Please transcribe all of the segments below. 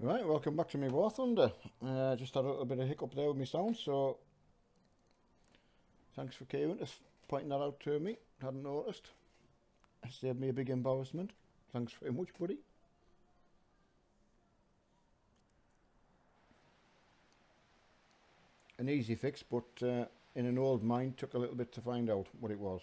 Right, welcome back to me War Thunder. Just had a little bit of hiccup there with my sound, so thanks for Kieran pointing that out to me. Hadn't noticed. It saved me a big embarrassment. Thanks very much, buddy. An easy fix, but in an old mind, took a little bit to find out what it was.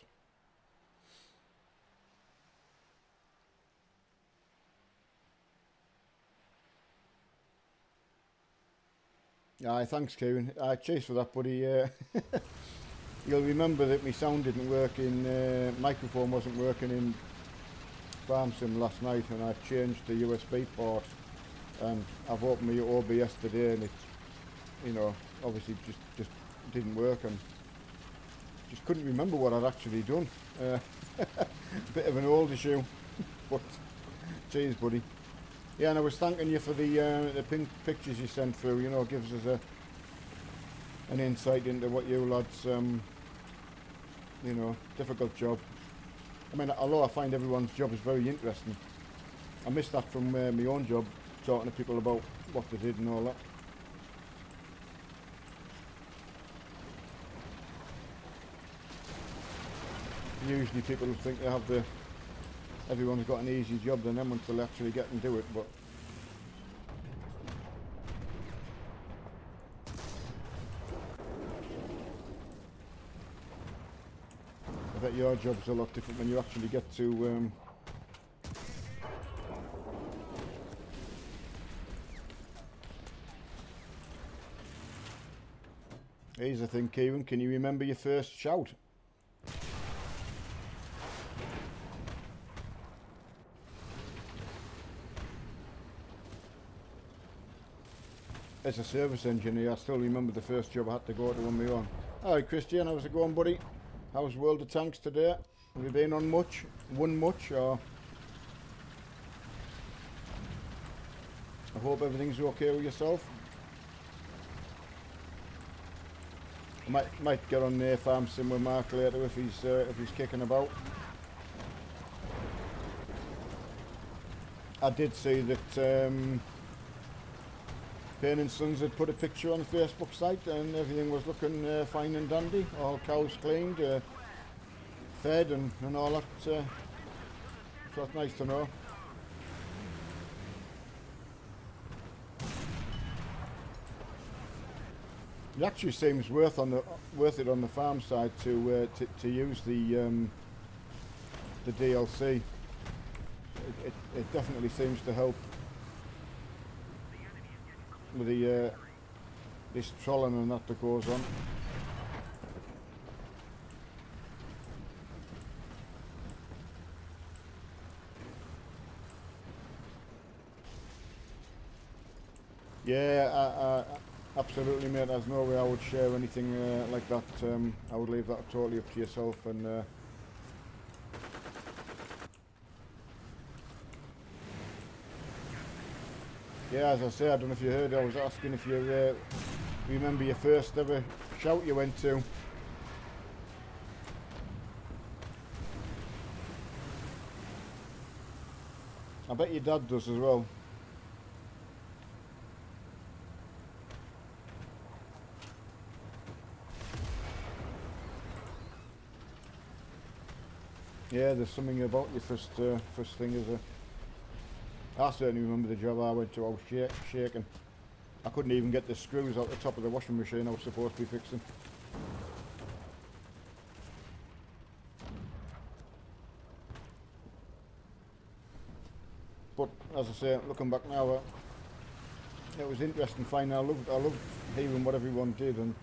Aye, thanks Kieran. Cheers for that, buddy. You'll remember that my sound didn't work in, microphone wasn't working in Farm Sim last night, and I changed the USB port, and I've opened my OBS today, and it's, you know, obviously just didn't work, and just couldn't remember what I'd actually done. Bit of an old issue, but cheers, buddy. Yeah, and I was thanking you for the pictures you sent through. You know, gives us an insight into what you lads, you know, difficult job. I mean, although I find everyone's job is very interesting, I missed that from my own job, talking to people about what they did and all that. Usually people think they have everyone's got an easy job than them until they actually get and do it, but I bet your job's a lot different when you actually get to here's the thing, Kieran, can you remember your first shout? As a service engineer, I still remember the first job I had to go to on my own. Alright Christian, how's it going, buddy? How's World of Tanks today? Have you been on much? Won much? Or I hope everything's okay with yourself. I might get on there Farm Sim with Mark later if he's kicking about. I did see that Payne and Sons had put a picture on the Facebook site and everything was looking fine and dandy. All cows cleaned, fed and all that. So that's nice to know. It actually seems worth it on the farm side to use the DLC. It definitely seems to help with the this trolling and that goes on. Yeah, absolutely, mate. There's no way I would share anything like that. I would leave that totally up to yourself. And yeah, as I say, I don't know if you heard, I was asking if you remember your first ever shout you went to. I bet your dad does as well. Yeah, there's something about your first thing as a... I certainly remember the job I went to. I was shaking. I couldn't even get the screws out the top of the washing machine I was supposed to be fixing. But as I say, looking back now, it was interesting finding. I loved hearing what everyone did. And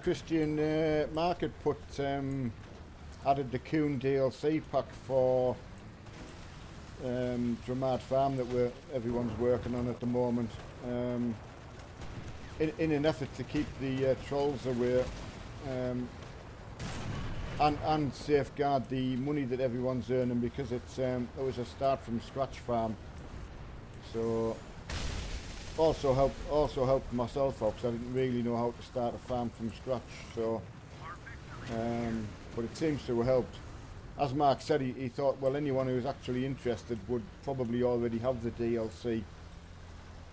Christian, Mark had added the Coon DLC pack for Dramad Farm that everyone's working on at the moment, in an effort to keep the trolls away and safeguard the money that everyone's earning, because it was a start from scratch farm. So also helped myself out because I didn't really know how to start a farm from scratch. So, but it seems to have helped. As Mark said, he thought, well, anyone who was actually interested would probably already have the DLC,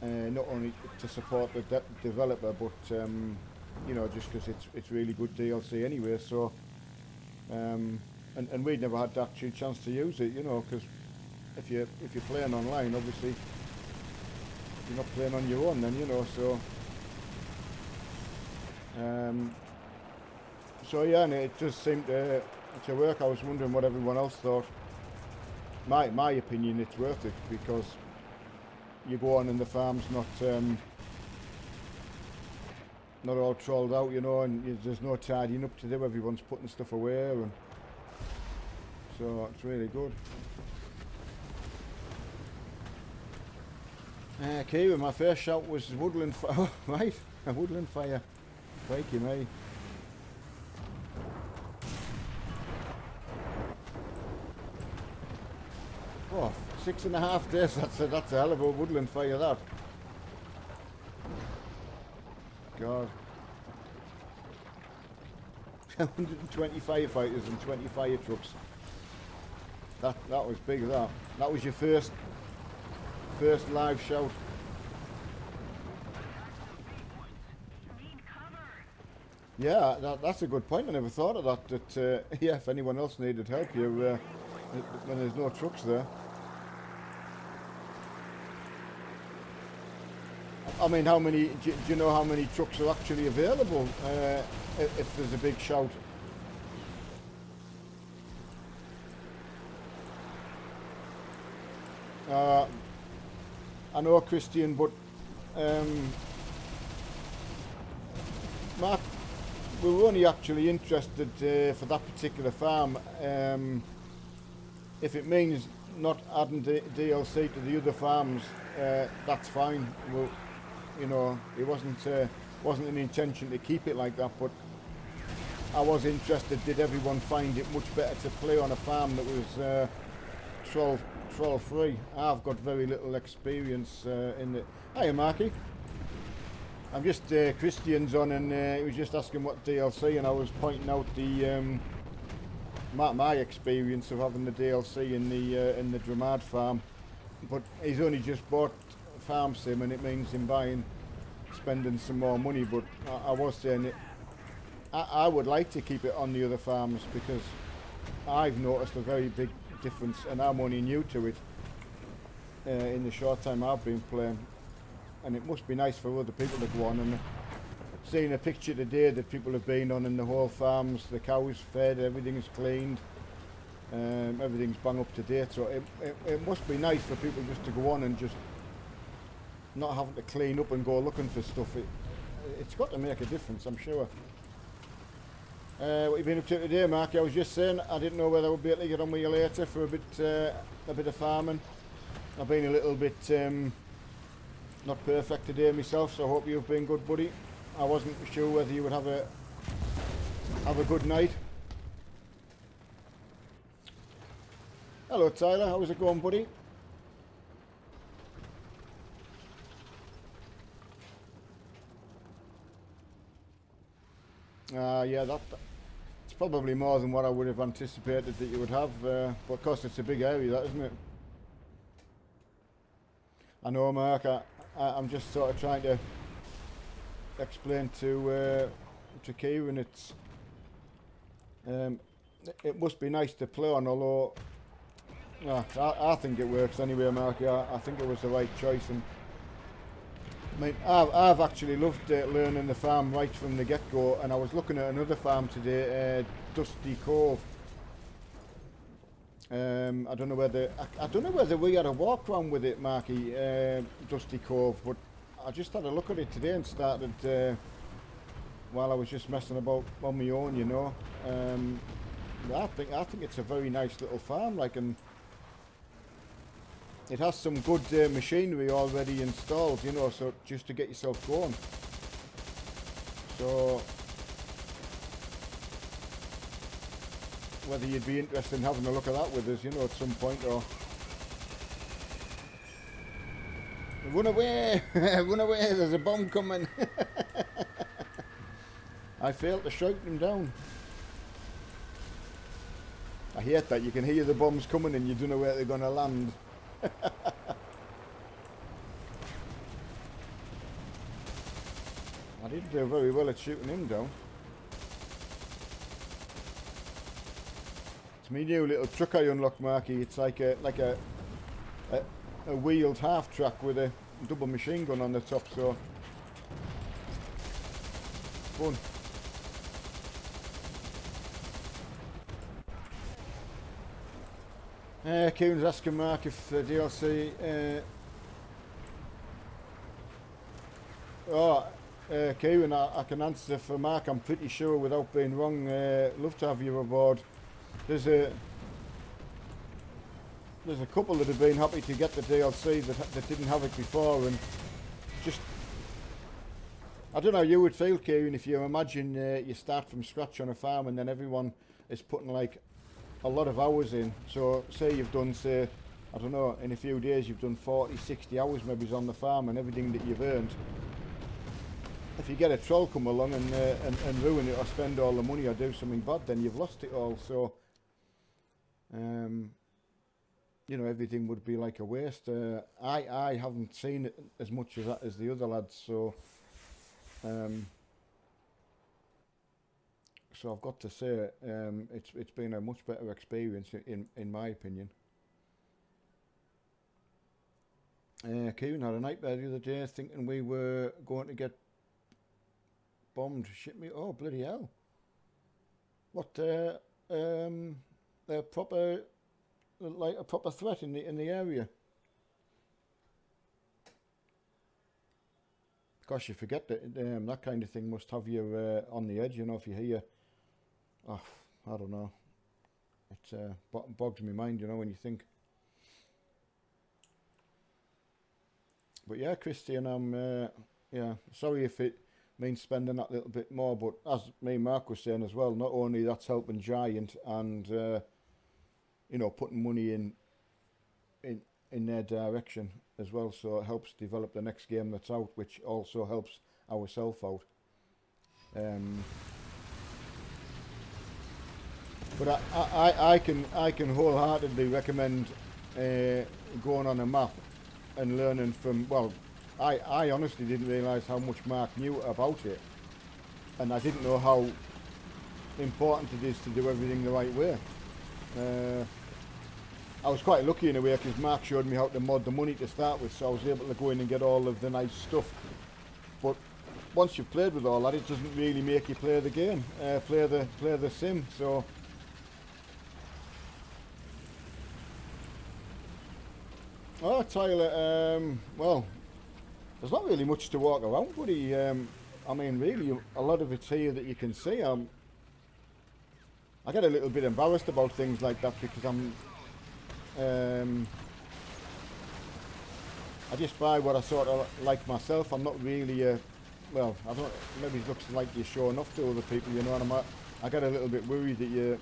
not only to support the developer, but you know, just because it's really good DLC anyway. So, and we'd never had the actual chance to use it, you know, because if you're playing online, obviously you're not playing on your own, then, you know. So yeah, and it just seemed to work. I was wondering what everyone else thought. My opinion, it's worth it because you go on and the farm's not all trolled out, you know, and there's no tidying up to do. Everyone's putting stuff away, and so it's really good. Kira, my first shout was woodland fire. Oh, right, a woodland fire. Thank you, mate. Oh, 6.5 days. That's a hell of a woodland fire, that. God. 120 firefighters and 20 fire trucks. That was big. That was your first live shout. Yeah, that's a good point. I never thought of that. That yeah, if anyone else needed help, when there's no trucks there. I mean, how many? Do you know how many trucks are actually available if there's a big shout? I know, Christian, but Mark, we were only actually interested for that particular farm. If it means not adding the DLC to the other farms, that's fine. Well, you know, it wasn't an intention to keep it like that, but I was interested. Did everyone find it much better to play on a farm that was troll free? I've got very little experience in it. Hiya, Marky. I'm just Christian's on, and he was just asking what DLC, and I was pointing out the my experience of having the DLC in the Dramad farm. But he's only just bought Farm Sim, and it means him spending some more money. But I was saying it, I would like to keep it on the other farms because I've noticed a very big difference, and I'm only new to it in the short time I've been playing. And it must be nice for other people to go on, and seeing a picture today that people have been on in the whole farms, the cows fed, everything's cleaned, everything's bang up to date. So it must be nice for people just to go on and just not having to clean up and go looking for stuff. It's got to make a difference, I'm sure. What have you been up to today, Mark? I was just saying I didn't know whether I would be able to get on with you later for a bit of farming. I've been a little bit not perfect today myself, so I hope you've been good, buddy. I wasn't sure whether you would have a good night. Hello, Tyler. How's it going, buddy? Yeah, it's probably more than what I would have anticipated that you would have, but of course it's a big area, that, isn't it? I know, Mark. I'm just sort of trying to explain to Kieran it must be nice to play on, although I think it works anyway, Mark. I think it was the right choice, and I mean I've actually loved learning the farm right from the get-go. And I was looking at another farm today, Dusty Cove. I don't know whether we had a walk around with it, Marky, Dusty Cove, but I just had a look at it today and started while I was just messing about on my own, you know. I think it's a very nice little farm, like, and it has some good machinery already installed, you know, so just to get yourself going. So whether you'd be interested in having a look at that with us, you know, at some point, or Run away! Run away! There's a bomb coming! I failed to shout them down. I hate that. You can hear the bombs coming and you don't know where they're going to land. I didn't do very well at shooting him down. It's my new little truck I unlocked, Marky. It's like a wheeled half track with a double machine gun on the top, so fun. Coon's asking Mark if the DLC Kieran, I can answer for Mark. I'm pretty sure without being wrong. Love to have you aboard. There's a couple that have been happy to get the DLC that didn't have it before, and just I don't know how you would feel, Kieran, if you imagine you start from scratch on a farm and then everyone is putting like a lot of hours in. So say you've done, say, I don't know, in a few days you've done 40, 60 hours maybe on the farm, and everything that you've earned, if you get a troll come along and ruin it or spend all the money or do something bad, then you've lost it all. So you know, everything would be like a waste. I haven't seen it as much as the other lads, so so I've got to say it's been a much better experience in my opinion. Kieran had a nightmare the other day thinking we were going to get bombed. Shit me! Oh bloody hell! What a proper, like a proper threat in the area. Gosh, you forget that that kind of thing must have you on the edge. You know, if you hear, oh, I don't know, it bogs my mind. You know, when you think. But yeah, Christian, I'm yeah, sorry if it means spending that little bit more, but as me and Mark was saying as well, not only that's helping Giant and you know, putting money in their direction as well, so it helps develop the next game that's out, which also helps ourselves out. But I can wholeheartedly recommend going on a map and learning from, well, I honestly didn't realise how much Mark knew about it, and I didn't know how important it is to do everything the right way. I was quite lucky in a way because Mark showed me how to mod the money to start with, so I was able to go in and get all of the nice stuff. But once you've played with all that, it doesn't really make you play the game, play the sim. So oh, Tyler, well, there's not really much to walk around, buddy. I mean, really, a lot of it's here that you can see. I get a little bit embarrassed about things like that because I just buy what I sort of like myself. I'm not really well, I don't, maybe it looks like you're showing off to other people, you know, and I get a little bit worried that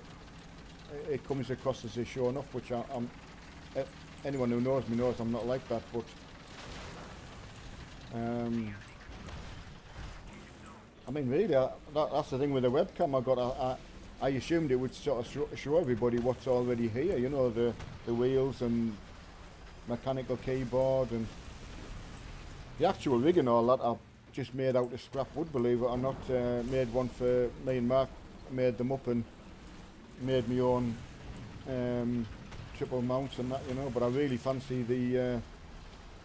it comes across as a showing off, which I'm anyone who knows me knows I'm not like that, but I mean, really, that's the thing with the webcam I got. I assumed it would sort of show everybody what's already here, you know, the wheels and mechanical keyboard and the actual rig and all that. I just made out of scrap wood, believe it or not. Made one for me and Mark, made them up and made my own triple mounts and that, you know. But I really fancy the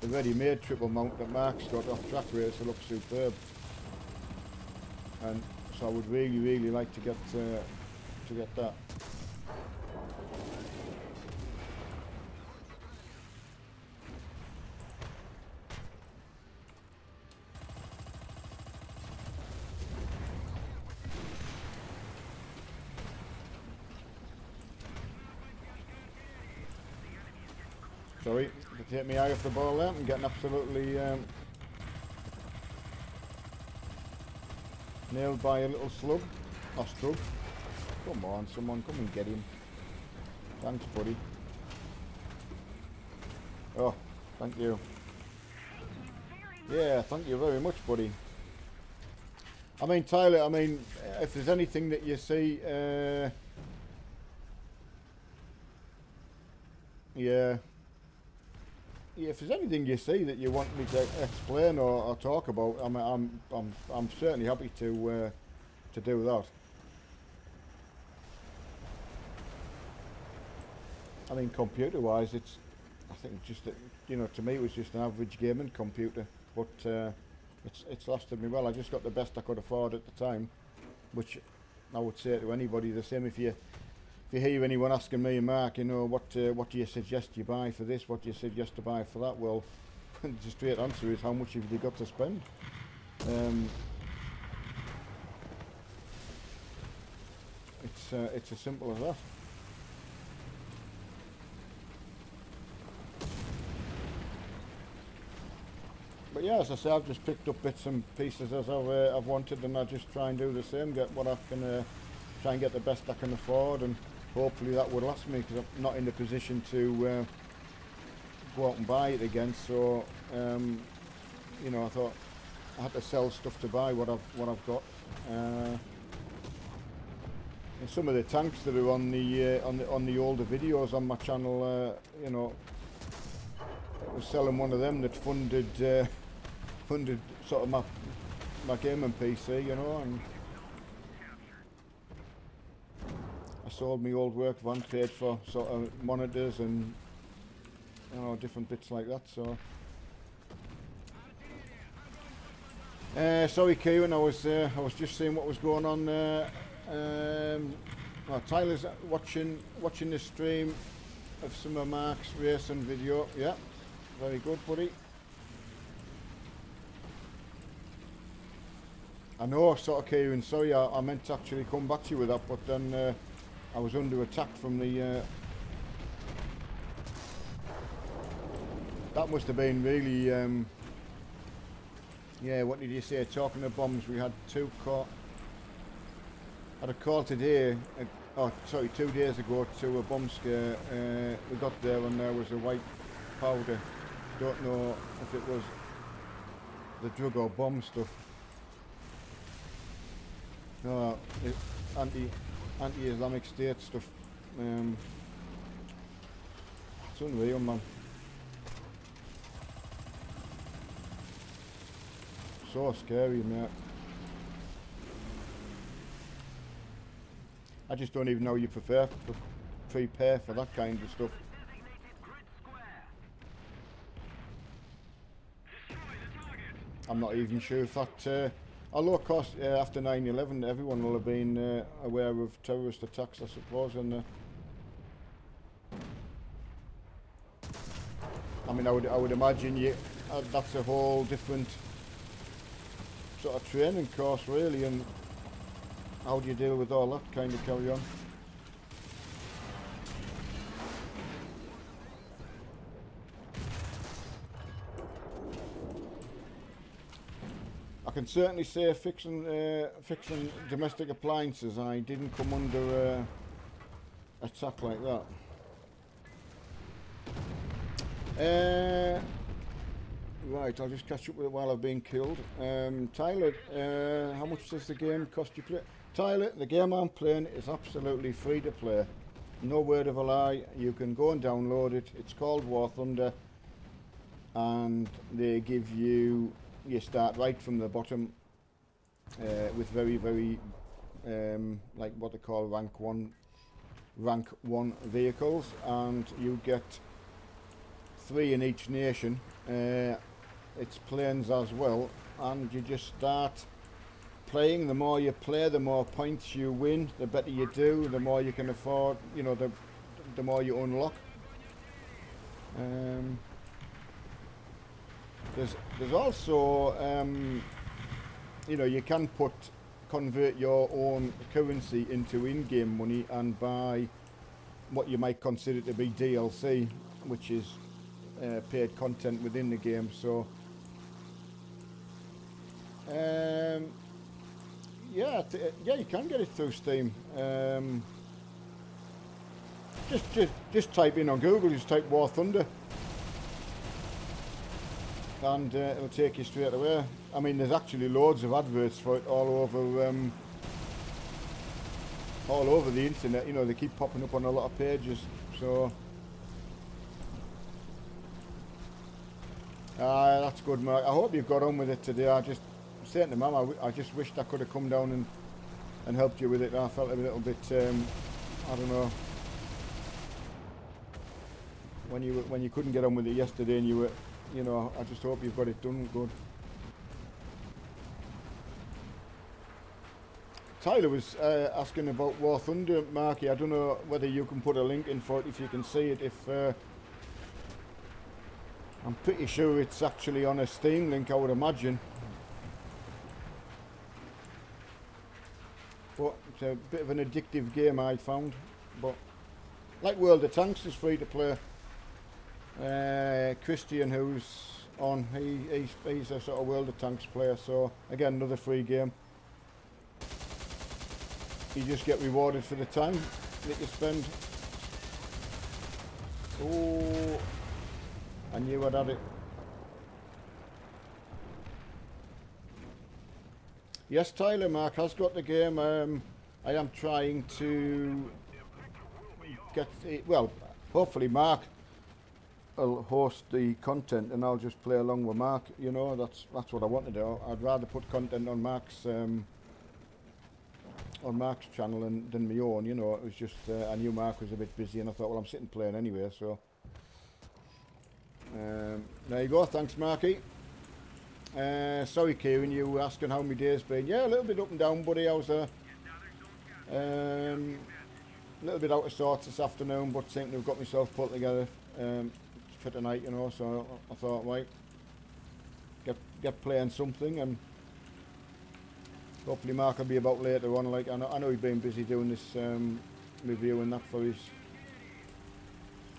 ready-made triple mount that Mark's got off Track Race. It looks superb, and so I would really like to get that. Sorry, to take my eye off the ball there. I'm getting absolutely nailed by a little slug. Or strug. Come on, someone, come and get him. Thanks, buddy. Oh, thank you. Yeah, thank you very much, buddy. I mean, Tyler, I mean, if there's anything that you see, yeah, if there's anything you see that you want me to explain or talk about, I mean, I'm certainly happy to do that. I mean, computer-wise, I think just that, you know, to me it was just an average gaming computer, but it's lasted me well. I just got the best I could afford at the time, which I would say to anybody the same. If you hear anyone asking me, Mark, you know, what do you suggest you buy for this? What do you suggest to buy for that? Well, the straight answer is, how much have you got to spend? It's as simple as that. But yeah, as I say, I've just picked up bits and pieces as I've wanted, and I just try and do the same, get what I can, try and get the best I can afford, and hopefully that would last me, because I'm not in the position to go out and buy it again. So you know, I thought I had to sell stuff to buy what I've got. And some of the tanks that are on the older videos on my channel, you know, I was selling one of them that funded sort of my gaming PC, you know, and I sold my old work van, paid for sort of monitors and, you know, different bits like that. So sorry, Kieran, I was just seeing what was going on there. Tyler's watching the stream of some of Mark's racing video. Yeah, very good, buddy. I know, sort of, Kieran, sorry, I meant to actually come back to you with that, but then I was under attack from the... that must have been really... yeah, what did you say? Talking of bombs, we had had a call today, 2 days ago, to a bomb scare. We got there and there was a white powder. Don't know if it was the drug or bomb stuff. No, anti-Islamic State stuff. It's unreal, man. So scary, mate. I just don't even know you prepare for that kind of stuff. I'm not even sure if that... although, of course, after 9/11, everyone will have been aware of terrorist attacks, I suppose. And I mean, I would imagine that's a whole different sort of training course, really. And how do you deal with all that kind of carry on? I can certainly say fixing domestic appliances, I didn't come under attack like that. Right, I'll just catch up with it while I've been killed. Tyler, how much does the game cost you to play? Tyler, the game I'm playing is absolutely free to play. No word of a lie. You can go and download it. It's called War Thunder, and they give you... You start right from the bottom with very, very like what they call rank one vehicles, and you get 3 in each nation. It's planes as well, and you just start playing. The more you play, the more points you win, the better you do, the more you can afford, you know, the more you unlock. There's also, you know, you can convert your own currency into in-game money and buy what you might consider to be DLC, which is paid content within the game. So, yeah, you can get it through Steam. Just type in on Google, just type War Thunder. and it'll take you straight away. I mean, there's actually loads of adverts for it all over the internet. You know, they keep popping up on a lot of pages. So that's good, Mark. I hope you've got on with it today. I just saying to Mum, I just wished I could have come down and helped you with it. I felt a little bit, I don't know, when you couldn't get on with it yesterday, and you were, you know, I just hope you've got it done good. Tyler was asking about War Thunder, Marky. I don't know whether you can put a link in for it if you can see it. If I'm pretty sure it's actually on a Steam link, I would imagine. But it's a bit of an addictive game, I found. But like World of Tanks is free to play. Christian, who's on, he's a sort of World of Tanks player. So again, another free game. You just get rewarded for the time that you spend. Oh, I knew I'd had it. Yes, Tyler, Mark has got the game. I am trying to get it. Well, hopefully Mark will host the content and I'll just play along with Mark. You know, that's what I want to do. I'd rather put content on Mark's channel than my own. You know, it was just I knew Mark was a bit busy, and I thought, well, I'm sitting playing anyway. So there you go. Thanks, Marky. Sorry, Kieran, you were asking how my day's been. Yeah, a little bit up and down, buddy. I was a little bit out of sorts this afternoon, but seem to have got myself put together for tonight, you know. So I thought, right, get playing something, and hopefully Mark will be about later on. Like I know he's been busy doing this review and that for his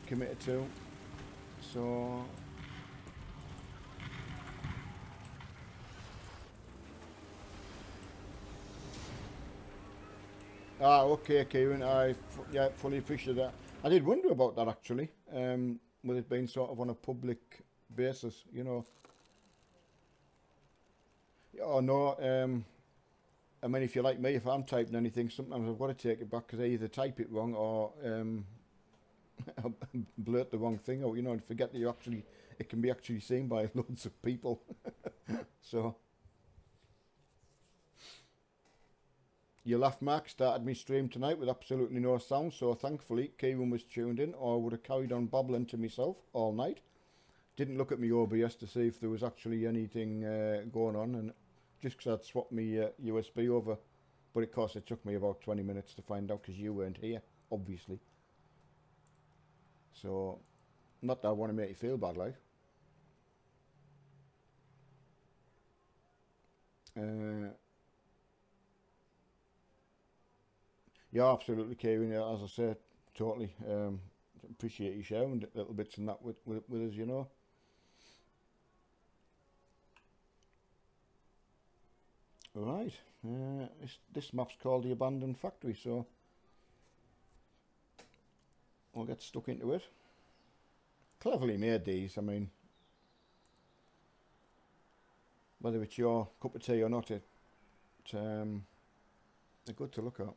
committed to. So. Okay, Kieran. Yeah, fully appreciate that. I did wonder about that actually, with it being sort of on a public basis, you know. Oh no. I mean, if you're like me, if I'm typing anything, sometimes I've got to take it back because I either type it wrong or blurt the wrong thing out, you know, and forget that it can be actually seen by loads of people. So. Your Laugh Mark started me stream tonight with absolutely no sound, so thankfully Kieran was tuned in, or I would have carried on babbling to myself all night. Didn't look at my OBS to see if there was actually anything going on, and just because I'd swapped my USB over. But of course it took me about 20 minutes to find out because you weren't here, obviously. So, not that I want to make you feel bad, like. Yeah, absolutely, Kieran. Yeah, as I said, totally appreciate you sharing little bits and that with us, you know. Right, this map's called the Abandoned Factory, so we'll get stuck into it. Cleverly made, these. I mean, whether it's your cup of tea or not, they're good to look at.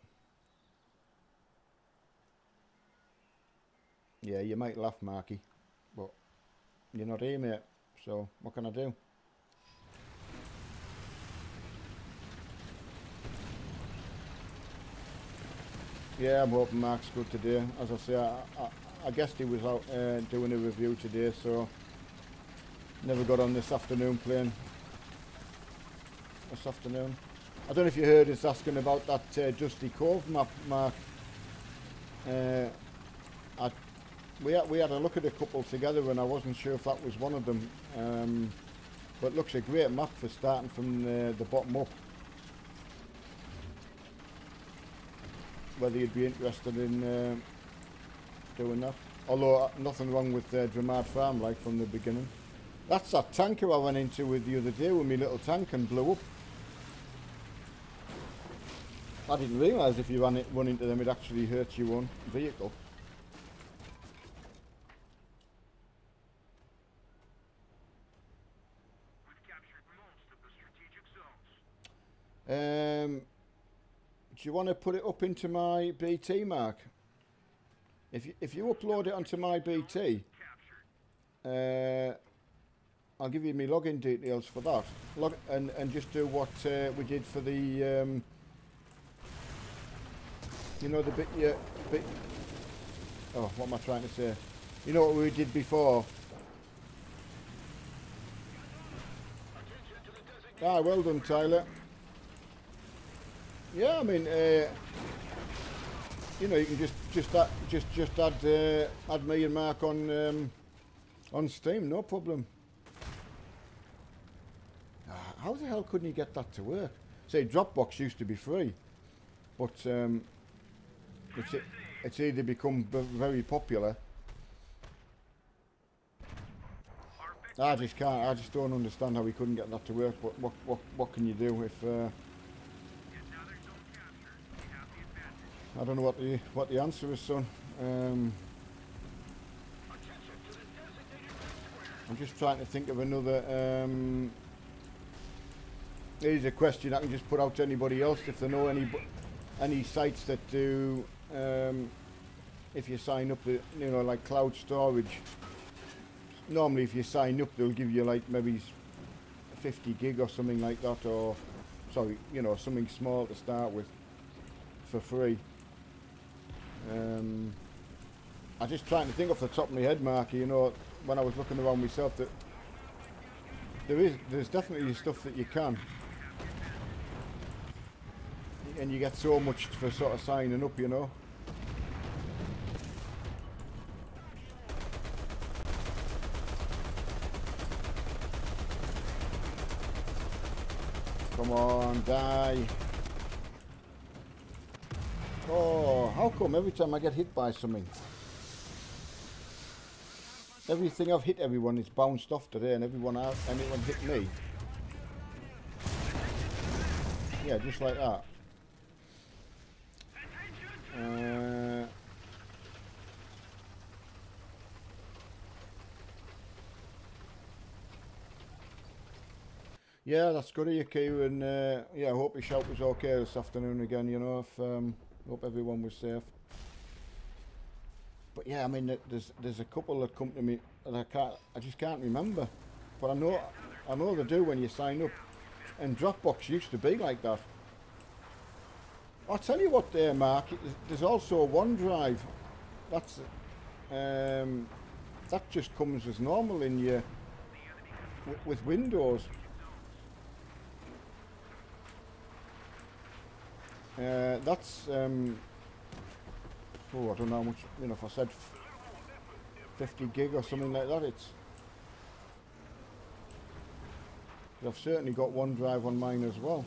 Yeah, you might laugh, Marky, but you're not here, mate, so what can I do? Yeah, I'm hoping Mark's good today. As I say, I guessed he was out doing a review today, so never got on this afternoon playing. This afternoon. I don't know if you heard us asking about that Dusty Cove map, Mark. We had a look at a couple together and I wasn't sure if that was one of them. But it looks a great map for starting from the bottom up. Whether you'd be interested in doing that. Although nothing wrong with Dramard Farm, like from the beginning. That's that tanker I went into with the other day with my little tank and blew up. I didn't realise if you run into them it actually hurts your own vehicle. Do you want to put it up into my BT, Mark? If you upload it onto my BT, I'll give you my login details for that. And just do what we did for the, you know, the bit. Oh, what am I trying to say? You know what we did before? Ah, well done, Tyler. Yeah, I mean, you know, you can just add me and Mark on Steam, no problem. How the hell couldn't you get that to work? Say, Dropbox used to be free, but it's either become very popular. I just can't. I just don't understand how we couldn't get that to work. But what can you do if? I don't know what the answer is, son. I'm just trying to think of another. Here's a question I can just put out to anybody else if they know any sites that do. If you sign up, you know, like cloud storage. Normally, if you sign up, they'll give you like maybe 50 gig or something like that, or sorry, you know, something small to start with for free. I'm just trying to think off the top of my head, Marky. You know, when I was looking around myself, that there's definitely stuff that you can, and you get so much for sort of signing up, you know. Come on, die. Oh, how come every time I get hit by something? Everything I've hit everyone is bounced off today, and anyone hit me. Yeah, just like that. Yeah, that's good of you, Q, and yeah, I hope your shout was okay this afternoon again, you know, hope everyone was safe. But yeah, I mean, there's a couple that come to me that I just can't remember. But I know they do when you sign up. And Dropbox used to be like that. I'll tell you what there, Mark, there's also OneDrive. That's that just comes as normal in your with Windows. That's oh, I don't know how much, you know, if I said 50 gig or something like that, I've certainly got OneDrive on mine as well.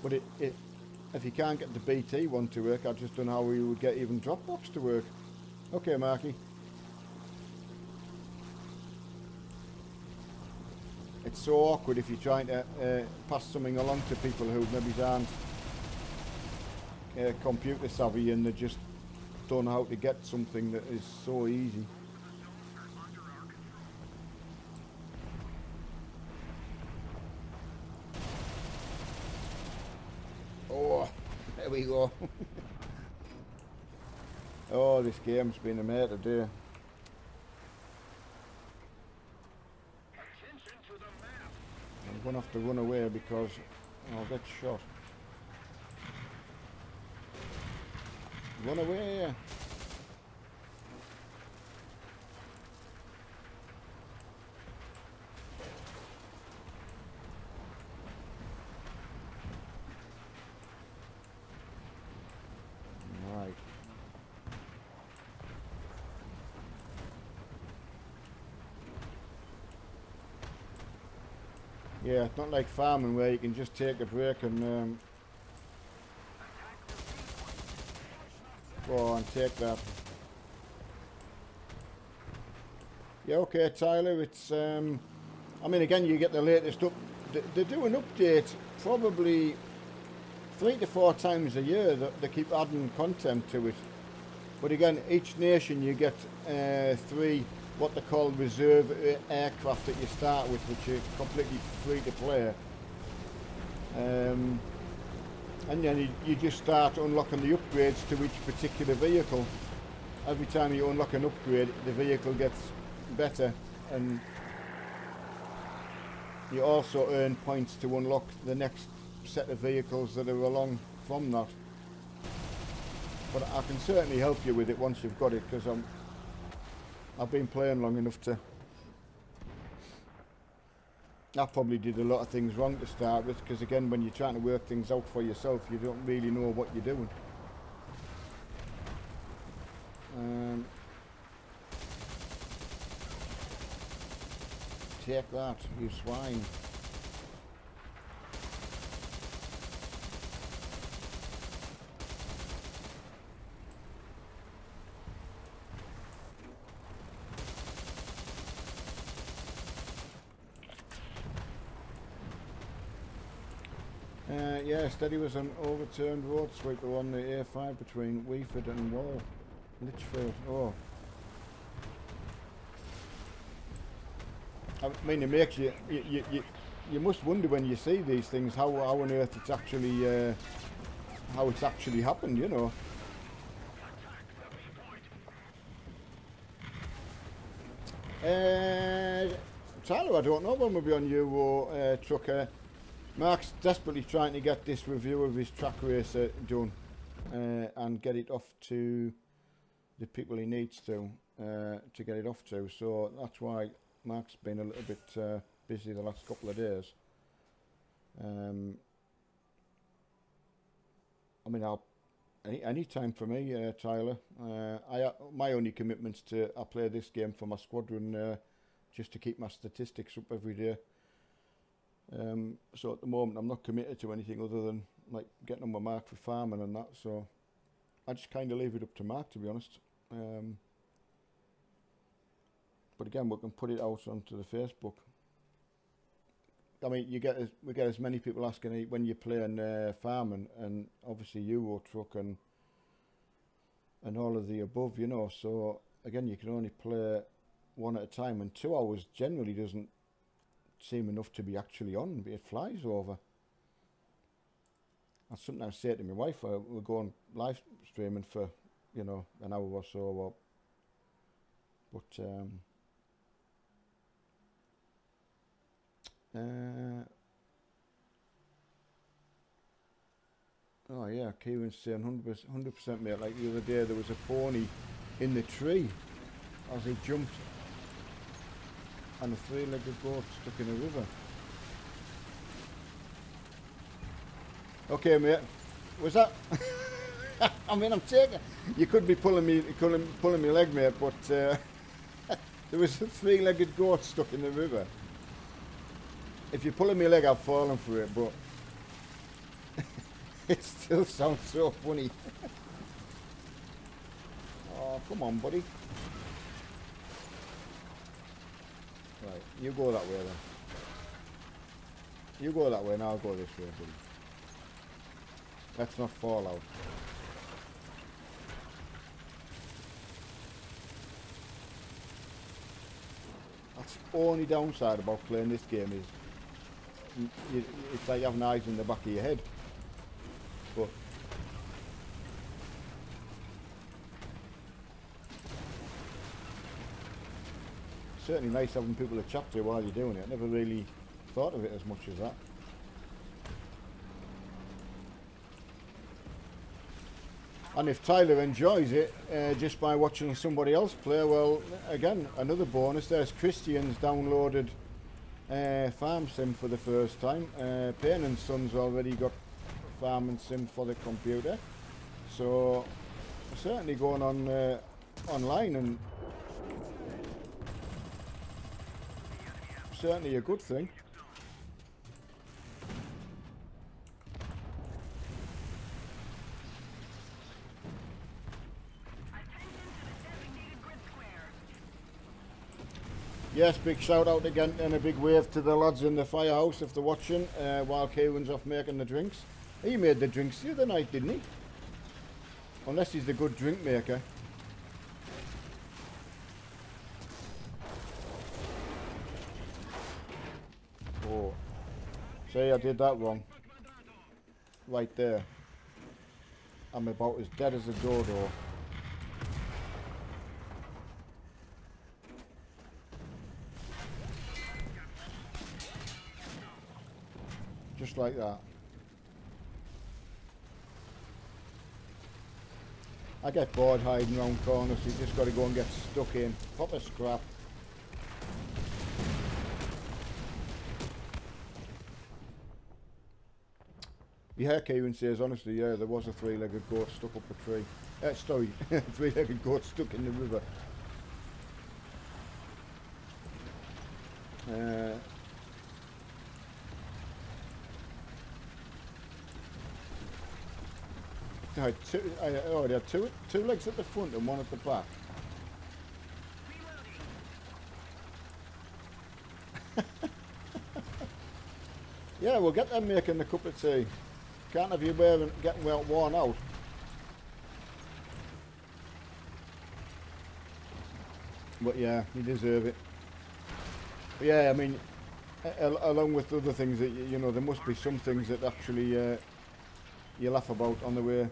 But if you can't get the BT one to work, I just don't know how we would get even Dropbox to work. Okay, Marky. It's so awkward if you're trying to pass something along to people who maybe aren't computer savvy, and they just don't know how to get something that is so easy. Oh, there we go. Oh, this game's been a mate today. I'm going to have to run away because I'll get shot. Run away! Right. Yeah, it's not like farming where you can just take a break and go on, take that. Yeah, okay, Tyler, it's I mean, again, you get the latest up. They do an update probably 3 to 4 times a year. They keep adding content to it. But again, each nation you get 3 what they call reserve aircraft that you start with, which are completely free to play. And then you just start unlocking the upgrades to each particular vehicle. Every time you unlock an upgrade, the vehicle gets better, and you also earn points to unlock the next set of vehicles that are along from that. But I can certainly help you with it once you've got it, because I've been playing long enough to... I probably did a lot of things wrong to start with, because again, when you're trying to work things out for yourself, you don't really know what you're doing. Take that, you swine. Yeah, Steady was an overturned road sweeper on the A5 between Weeford and Wall. Litchfield. Oh. I mean, it makes you must wonder when you see these things how on earth it's actually how it's actually happened, you know. Tyler, I don't know when we'll be on Euro Trucker. Mark's desperately trying to get this review of his track racer done and get it off to the people he needs to get it off to. So that's why Mark's been a little bit busy the last couple of days. I mean, any time for me, Tyler. My only commitment's to I play this game for my squadron just to keep my statistics up every day. So at the moment I'm not committed to anything other than like getting on my mark for farming and that, so I just kind of leave it up to Mark, to be honest. But again, we can put it out onto the Facebook. I mean, we get as many people asking when you're playing farming, and obviously Euro Truck and all of the above, you know. So again, you can only play one at a time, and 2 hours generally doesn't seem enough to be actually on, but it flies over. I sometimes say to my wife, we're going live streaming for, you know, an hour or so, but oh yeah, Kieran's saying 100% mate, like the other day there was a pony in the tree as he jumped, and a three-legged goat stuck in a river. Okay, mate. Was that? I mean, I'm taking. You could be pulling me leg, mate, but there was a three-legged goat stuck in the river. If you're pulling me leg, I've fallen for it, but it still sounds so funny. Oh, come on, buddy. Right, you go that way then. You go that way and I'll go this way, buddy. Let's not fall out. That's the only downside about playing this game is it's like having eyes in the back of your head. But certainly nice having people to chat to while you're doing it. I never really thought of it as much as that. And if Tyler enjoys it just by watching somebody else play, well, again, another bonus. There's Christian's downloaded Farm Sim for the first time. Payne and Son's already got Farm Sim for the computer. So certainly going on online, and certainly a good thing. Yes, big shout out again and a big wave to the lads in the firehouse if they're watching while Kieran's off making the drinks. He made the drinks the other night, didn't he? Unless he's the good drink maker. Oh. See, I did that wrong. Right there. I'm about as dead as a dodo. Just like that. I get bored hiding around corners, so you just got to go and get stuck in. Proper scrap. Yeah, Kieran says, honestly, yeah, there was a three-legged goat stuck up a tree. Sorry, three-legged goat stuck in the river. They had two legs at the front and one at the back. Yeah, we'll get them making the cup of tea. Can't have you getting well worn out. But yeah, you deserve it. But yeah, I mean, along with other things that you know, there must be some things that actually you laugh about on the way.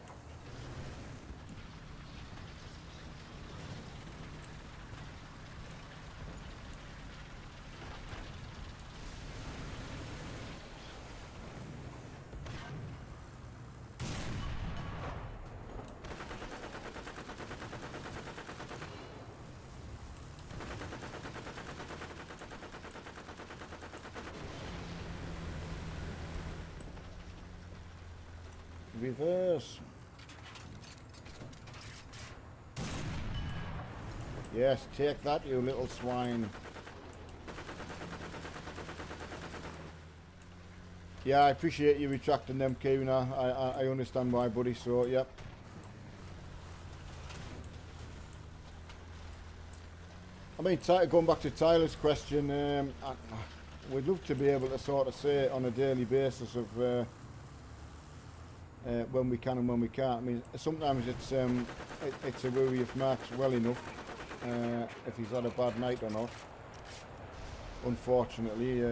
Reverse. Yes, take that, you little swine. Yeah, I appreciate you retracting them, Kieran. I understand why, buddy, so, yep. I mean, going back to Tyler's question, we'd love to be able to sort of say on a daily basis of when we can and when we can't. I mean, sometimes it's a worry if Mark's well enough, if he's had a bad night or not. Unfortunately,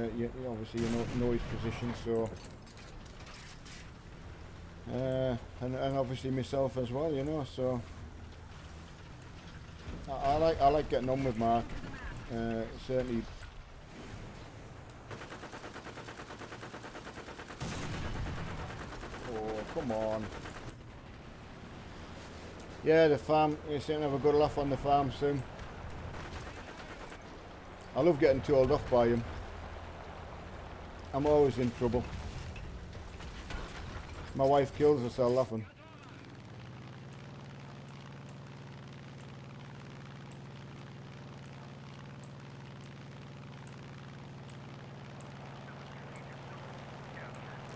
obviously you know his position, so and obviously myself as well, you know. So I like getting on with Mark, certainly. Come on. Yeah, the farm, you seem to have a good laugh on the farm soon. I love getting told off by him. I'm always in trouble. My wife kills herself laughing.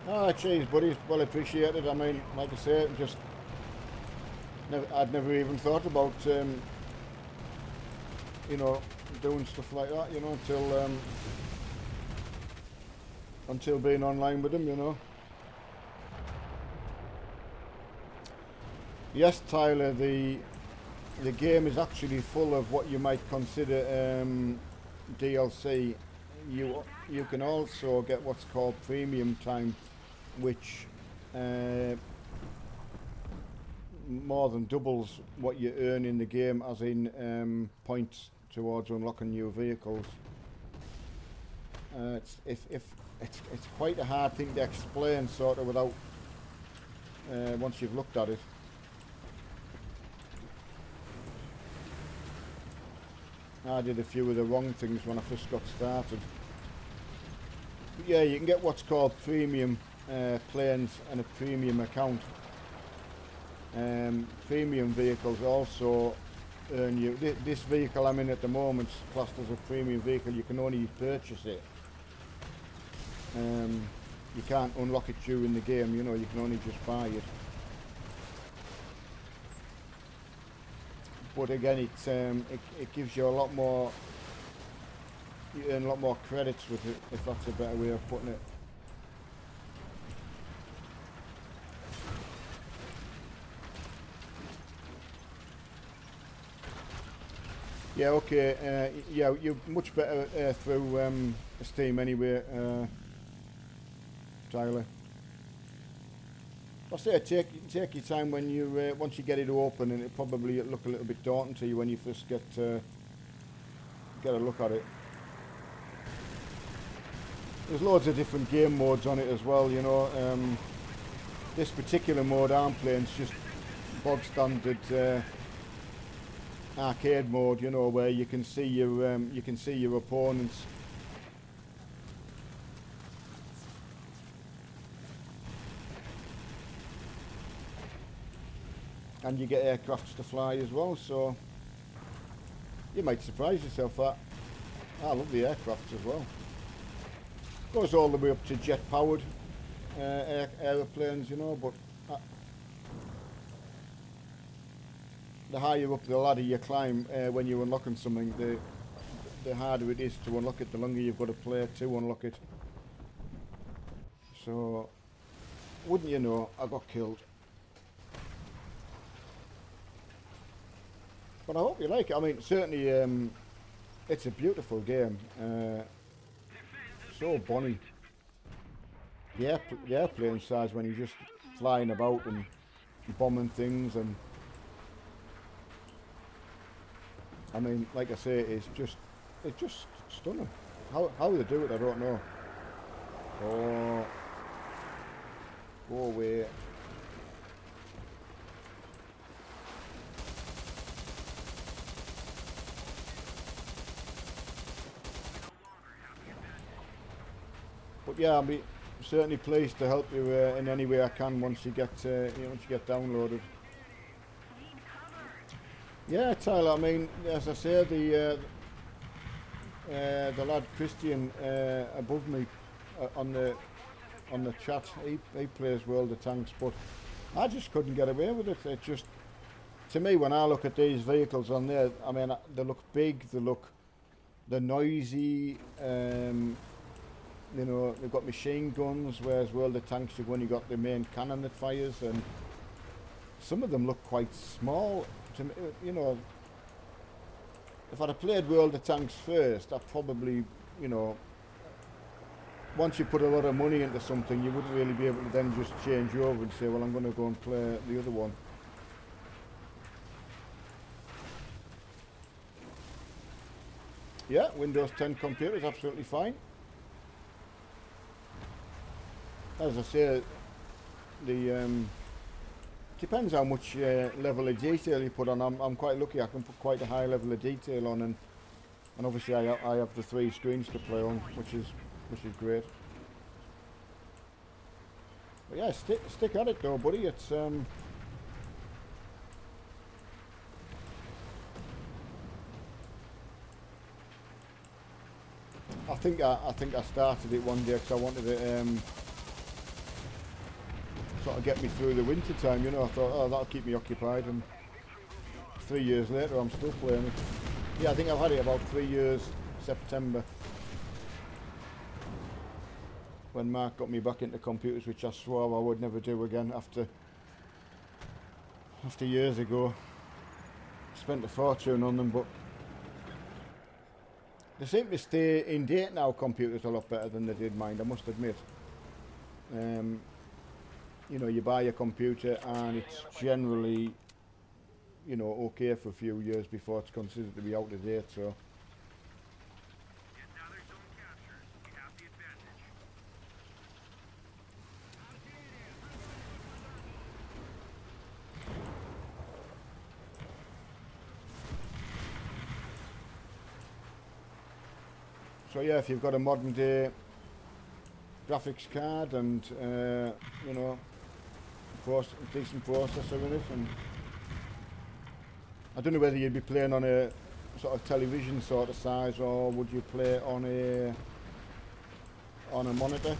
Ah, cheers, buddy. Well appreciated. I mean, like I say, I'd never even thought about, you know, doing stuff like that, you know, until being online with him, you know. Yes, Tyler, the game is actually full of what you might consider DLC. You can also get what's called premium time, which more than doubles what you earn in the game, as in points towards unlocking new vehicles. It's quite a hard thing to explain, sort of, without once you've looked at it. I did a few of the wrong things when I first got started. But yeah, you can get what's called premium planes and a premium account. Premium vehicles also earn you. This vehicle I'm in at the moment, classed as a premium vehicle, you can only purchase it. You can't unlock it during the game, you know, you can only just buy it. But again, it gives you a lot more, you earn a lot more credits with it, if that's a better way of putting it. Yeah, okay, yeah, you're much better through Steam anyway. Tyler. I say take your time when you once you get it open, and it probably look a little bit daunting to you when you first get a look at it. There's loads of different game modes on it as well, you know. This particular mode I'm playing is just bog standard arcade mode, you know, where you can see your opponents. And you get aircrafts to fly as well, so you might surprise yourself that. I love the aircrafts as well. Goes all the way up to jet powered aeroplanes, you know, but the higher up the ladder you climb when you're unlocking something, the harder it is to unlock it, the longer you've got to play to unlock it. So, wouldn't you know, I got killed. But I hope you like it. I mean, certainly it's a beautiful game. So bonny. The airplane size when you're just flying about and bombing things, and I mean, like I say, it's just stunning. How they do it, I don't know. Oh, go away. But yeah, I'll be certainly pleased to help you in any way I can once you get downloaded. Yeah, Tyler. I mean, as I say, the lad Christian above me on the chat, he plays World of Tanks, but I just couldn't get away with it. It just, to me, when I look at these vehicles on there, I mean, they look big, they're noisy. You know, they've got machine guns, whereas World of Tanks, you've only got the main cannon that fires, and some of them look quite small. To me, you know, if I'd have played World of Tanks first, I probably, you know, once you put a lot of money into something, you wouldn't really be able to then just change over and say, well, I'm going to go and play the other one. Yeah, Windows 10 computer is absolutely fine. As I say, the depends how much level of detail you put on. I'm quite lucky. I can put quite a high level of detail on, and obviously I have the 3 screens to play on, which is great. But yeah, stick at it though, buddy. It's I think I started it one day because I wanted to sort of get me through the winter time, you know. I thought, oh, that'll keep me occupied, and 3 years later I'm still playing it. Yeah, I think I've had it about 3 years, September, when Mark got me back into computers, which I swore I would never do again after years ago. Spent a fortune on them, but they seem to stay in date now, computers, a lot better than they did mine, I must admit. You know, you buy a computer and it's generally, you know, okay for a few years before it's considered to be out of date, so. So yeah, if you've got a modern day graphics card and, you know, decent processor in it, and I don't know whether you'd be playing on a sort of television sort of size, or would you play on a monitor?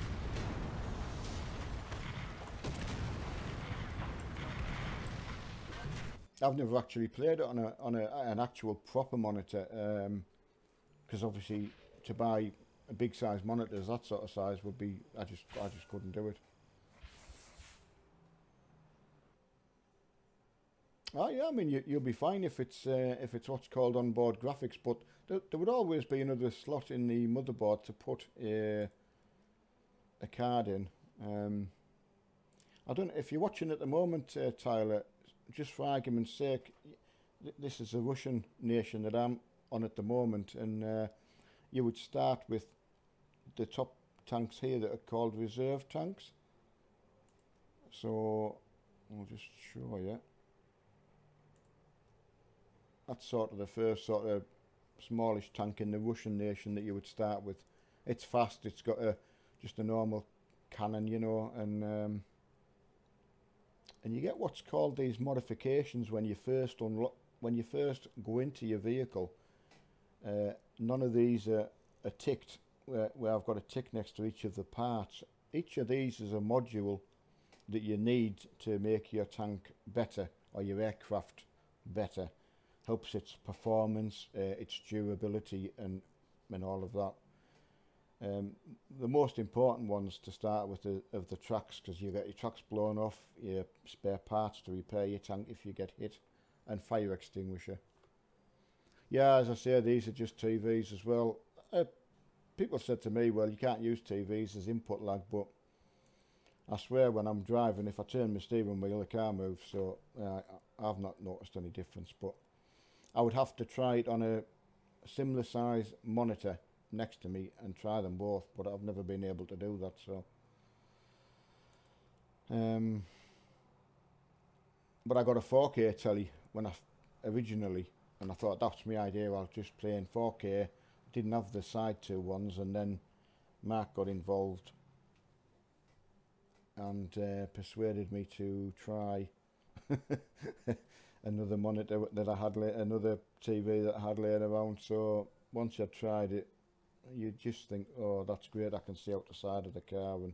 I've never actually played it on an actual proper monitor, because obviously to buy a big size monitors that sort of size would be, I just couldn't do it. Oh yeah, I mean you'll be fine if it's what's called onboard graphics, but there would always be another slot in the motherboard to put a card in. I don't know if you're watching at the moment, Tyler, just for argument's sake, this is a Russian nation that I'm on at the moment, and you would start with the top tanks here that are called reserve tanks. So I'll just show you. That's sort of the first sort of smallish tank in the Russian nation that you would start with. It's fast, it's got just a normal cannon, you know, and you get what's called these modifications when you first go into your vehicle. None of these are ticked where I've got a tick next to each of the parts. Each of these is a module that you need to make your tank better, or your aircraft better. Helps its performance, its durability, and all of that. The most important ones to start with of the tracks, because you get your tracks blown off, your spare parts to repair your tank if you get hit, and fire extinguisher. Yeah, as I say, these are just TVs as well. People said to me, well, you can't use TVs as input lag, but I swear when I'm driving, if I turn my steering wheel, the car moves, so I've not noticed any difference. But I would have to try it on a similar size monitor next to me and try them both, but I've never been able to do that. So but I got a 4K telly when originally, and I thought that's my idea. I'll just play in 4K. Didn't have the side two ones, and then Mark got involved and persuaded me to try another monitor that I had, another TV that I had laying around. So once you tried it, you just think, oh, that's great, I can see out the side of the car, and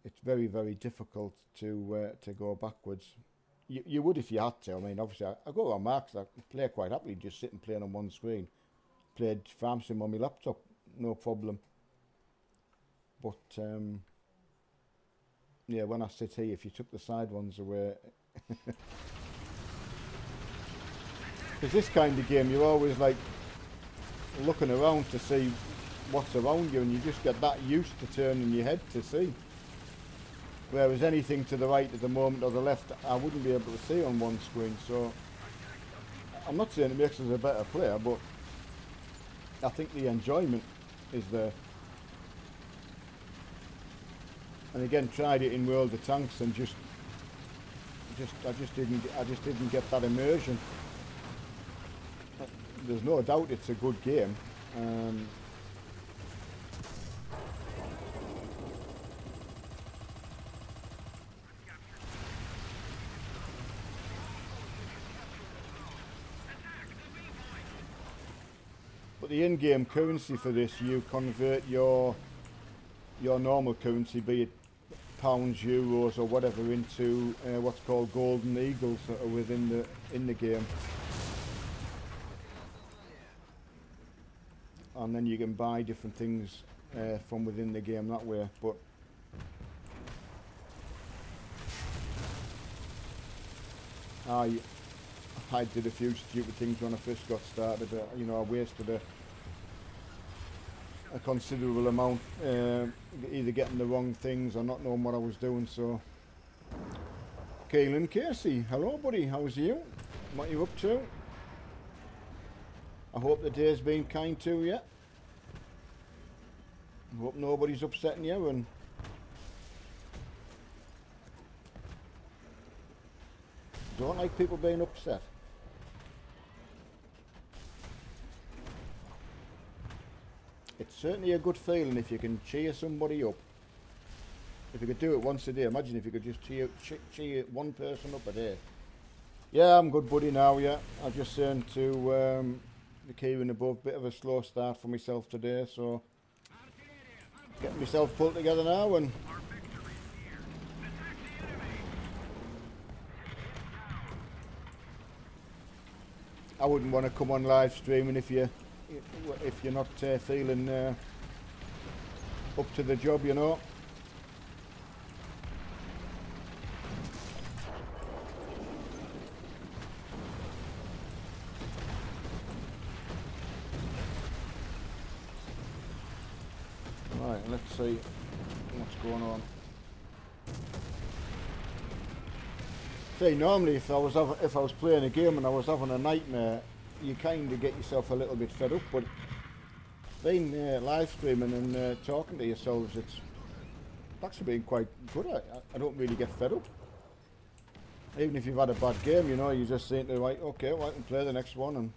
it's very, very difficult to go backwards. You would if you had to. I mean, obviously, I go on Mark's, I play quite happily, just sitting playing on one screen. Played Farm Sim on my laptop, no problem. But yeah, when I sit here, if you took the side ones away, because this kind of game, you're always like looking around to see what's around you, and you just get that used to turning your head to see. Whereas anything to the right at the moment or the left, I wouldn't be able to see on one screen. So I'm not saying it makes us a better player, but I think the enjoyment is there. And again, tried it in World of Tanks, and I just didn't get that immersion. There's no doubt it's a good game. But the in-game currency for this, you convert your normal currency, be it pounds, euros, or whatever, into what's called golden eagles that are within the game. And then you can buy different things from within the game that way. But I did a few stupid things when I first got started. You know, I wasted a considerable amount, either getting the wrong things or not knowing what I was doing. So, Keelan Casey, hello buddy, how's you? What are you up to? I hope the day's been kind to you. I hope nobody's upsetting you, and don't like people being upset. It's certainly a good feeling if you can cheer somebody up. If you could do it once a day, imagine if you could just cheer one person up a day. Yeah, I'm good buddy now, yeah. I just turned to the keyring above, bit of a slow start for myself today, so getting myself pulled together now, and I wouldn't want to come on live streaming if you're not feeling up to the job, you know. Right, let's see. What's going on? See, normally if I was playing a game and I was having a nightmare, you kind of get yourself a little bit fed up. But being live streaming and talking to yourselves, it's actually been quite good. I don't really get fed up. Even if you've had a bad game, you know, you just think, right, okay, well, I can play the next one. And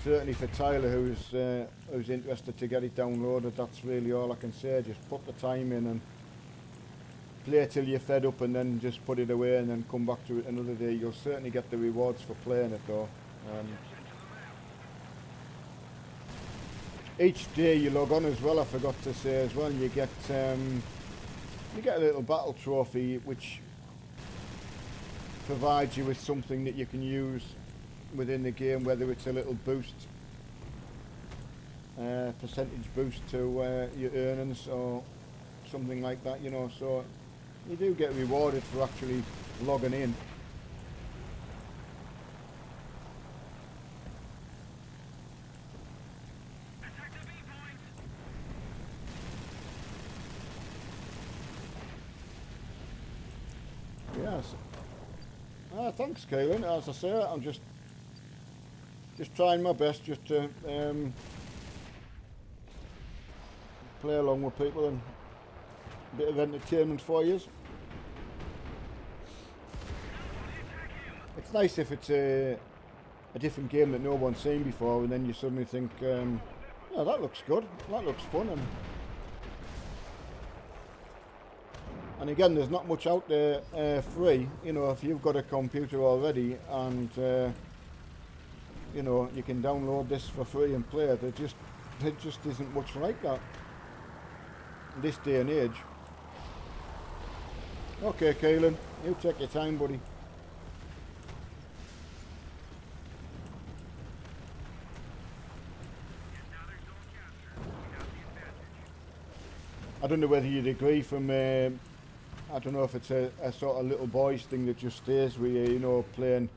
certainly for Tyler, who's interested to get it downloaded, that's really all I can say. Just put the time in and play till you're fed up, and then just put it away and then come back to it another day. You'll certainly get the rewards for playing it though. Each day you log on as well, I forgot to say as well, you get a little battle trophy which provides you with something that you can use within the game, whether it's a little boost, percentage boost to your earnings or something like that, you know. So you do get rewarded for actually logging in. Yes. Thanks, Kaylin. As I say, I'm just trying my best just to play along with people and a bit of entertainment for you. It's nice if it's a different game that no one's seen before, and then you suddenly think, oh, that looks good, that looks fun, and again, there's not much out there free. You know, if you've got a computer already and you know, you can download this for free and play it, there just isn't much like that in this day and age. Okay, Kaylin, you take your time, buddy. I don't know whether you'd agree from, I don't know if it's a sort of little boys thing that just stays with you, you know, playing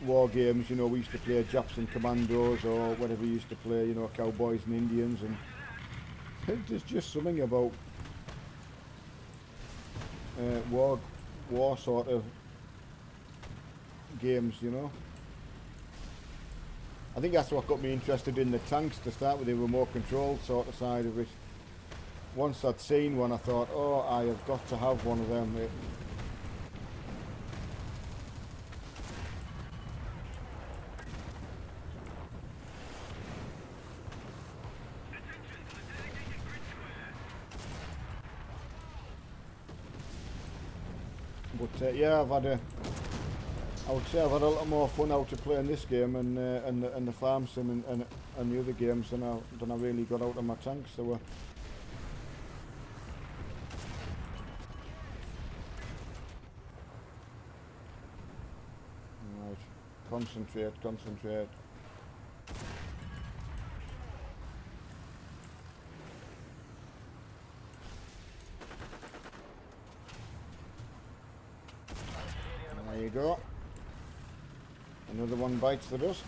war games. You know, we used to play Japs and Commandos or whatever we used to play, you know, Cowboys and Indians, and there's just something about war sort of games, you know. I think that's what got me interested in the tanks to start with, the remote control sort of side of it. Once I'd seen one, I thought, oh, I have got to have one of them. But yeah, I would say I've had a lot more fun out of playing this game and the farm sim and the other games than I really got out of my tanks. So right, concentrate. There you go. Another one bites the dust.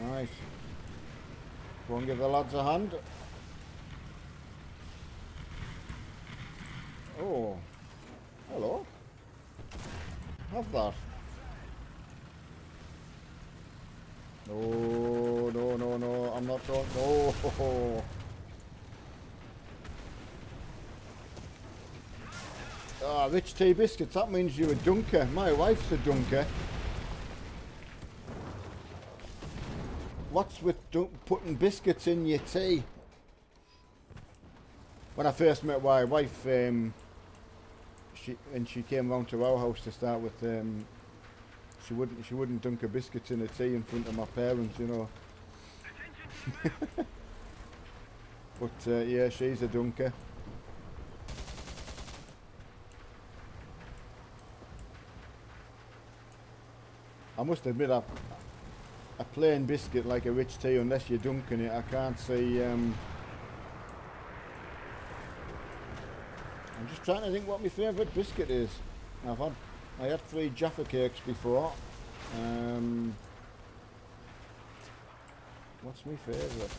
Nice. Go and give the lads a hand. Oh. Hello. Have that. No. I'm not going. No. Ah, rich tea biscuits, that means you're a dunker. My wife's a dunker. What's with putting biscuits in your tea? When I first met my wife, she came round to our house to start with, she wouldn't dunk her biscuits in her tea in front of my parents, you know. But yeah, she's a dunker. I must admit, a plain biscuit like a rich tea, unless you're dunking it, I can't see. I'm just trying to think what my favourite biscuit is. I had 3 Jaffa cakes before. What's my favourite?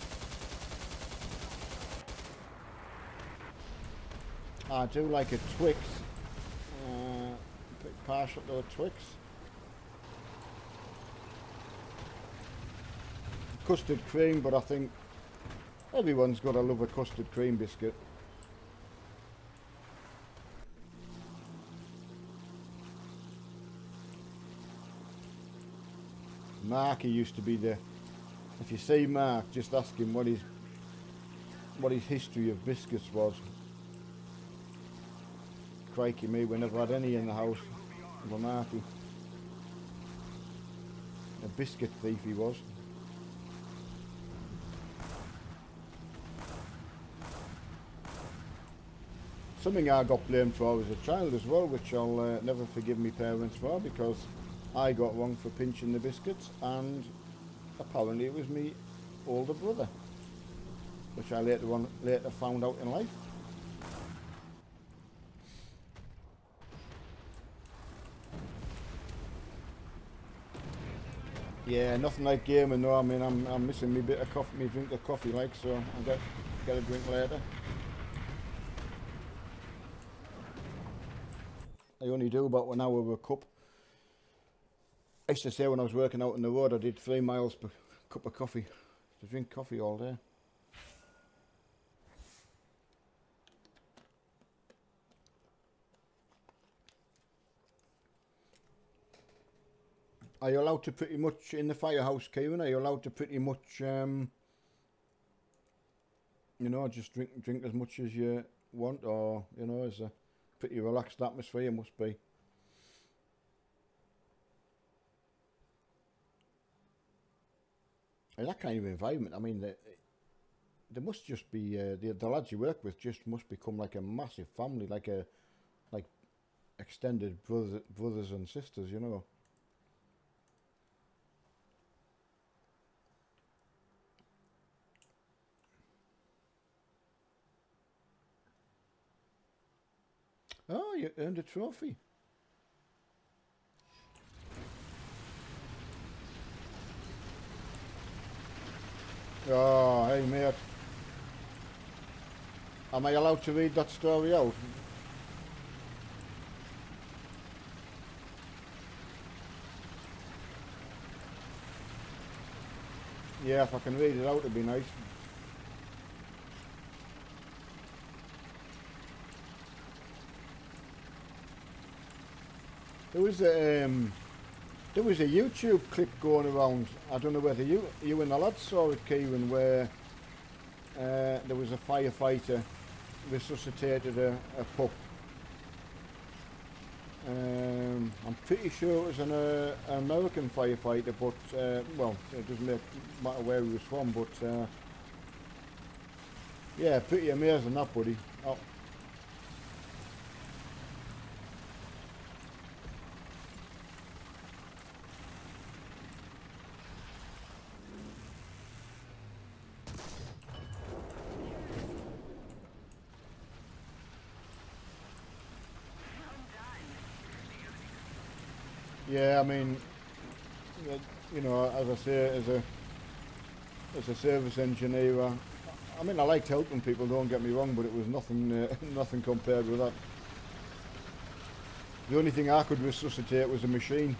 I do like a Twix. Bit partial to a Twix. Custard cream, but I think everyone's got to love a custard cream biscuit. Marky used to be the... If you see Mark, just ask him what his history of biscuits was. Crikey me, we never had any in the house of a Marky. A biscuit thief he was. Something I got blamed for as a child as well, which I'll never forgive my parents for, because I got wrong for pinching the biscuits, and apparently it was me older brother, which I later found out in life. Yeah, nothing like gaming though. I mean, I'm missing me bit of coffee, me drink of coffee, like, so I'll get a drink later. I only do about an hour a cup. I used to say when I was working out on the road, I did 3 miles per cup of coffee. To drink coffee all day. Are you allowed to pretty much, in the firehouse, Kieran, are you allowed to pretty much, you know, just drink as much as you want, or, you know, is a pretty relaxed atmosphere, must be? In that kind of environment, I mean, there must just be, the lads you work with just must become like a massive family, like extended brothers and sisters, you know. Oh, you earned a trophy. Oh, hey mate. Am I allowed to read that story out? Yeah, if I can read it out, it'd be nice. There was a YouTube clip going around. I don't know whether you and the lads saw it, Kieran, where there was a firefighter resuscitated a pup. I'm pretty sure it was an American firefighter, but well, it doesn't matter where he was from. But yeah, pretty amazing that, buddy. Oh. Yeah, I mean, you know, as I say, as a service engineer, I mean, I liked helping people. Don't get me wrong, but it was nothing, nothing compared with that. The only thing I could resuscitate was a machine.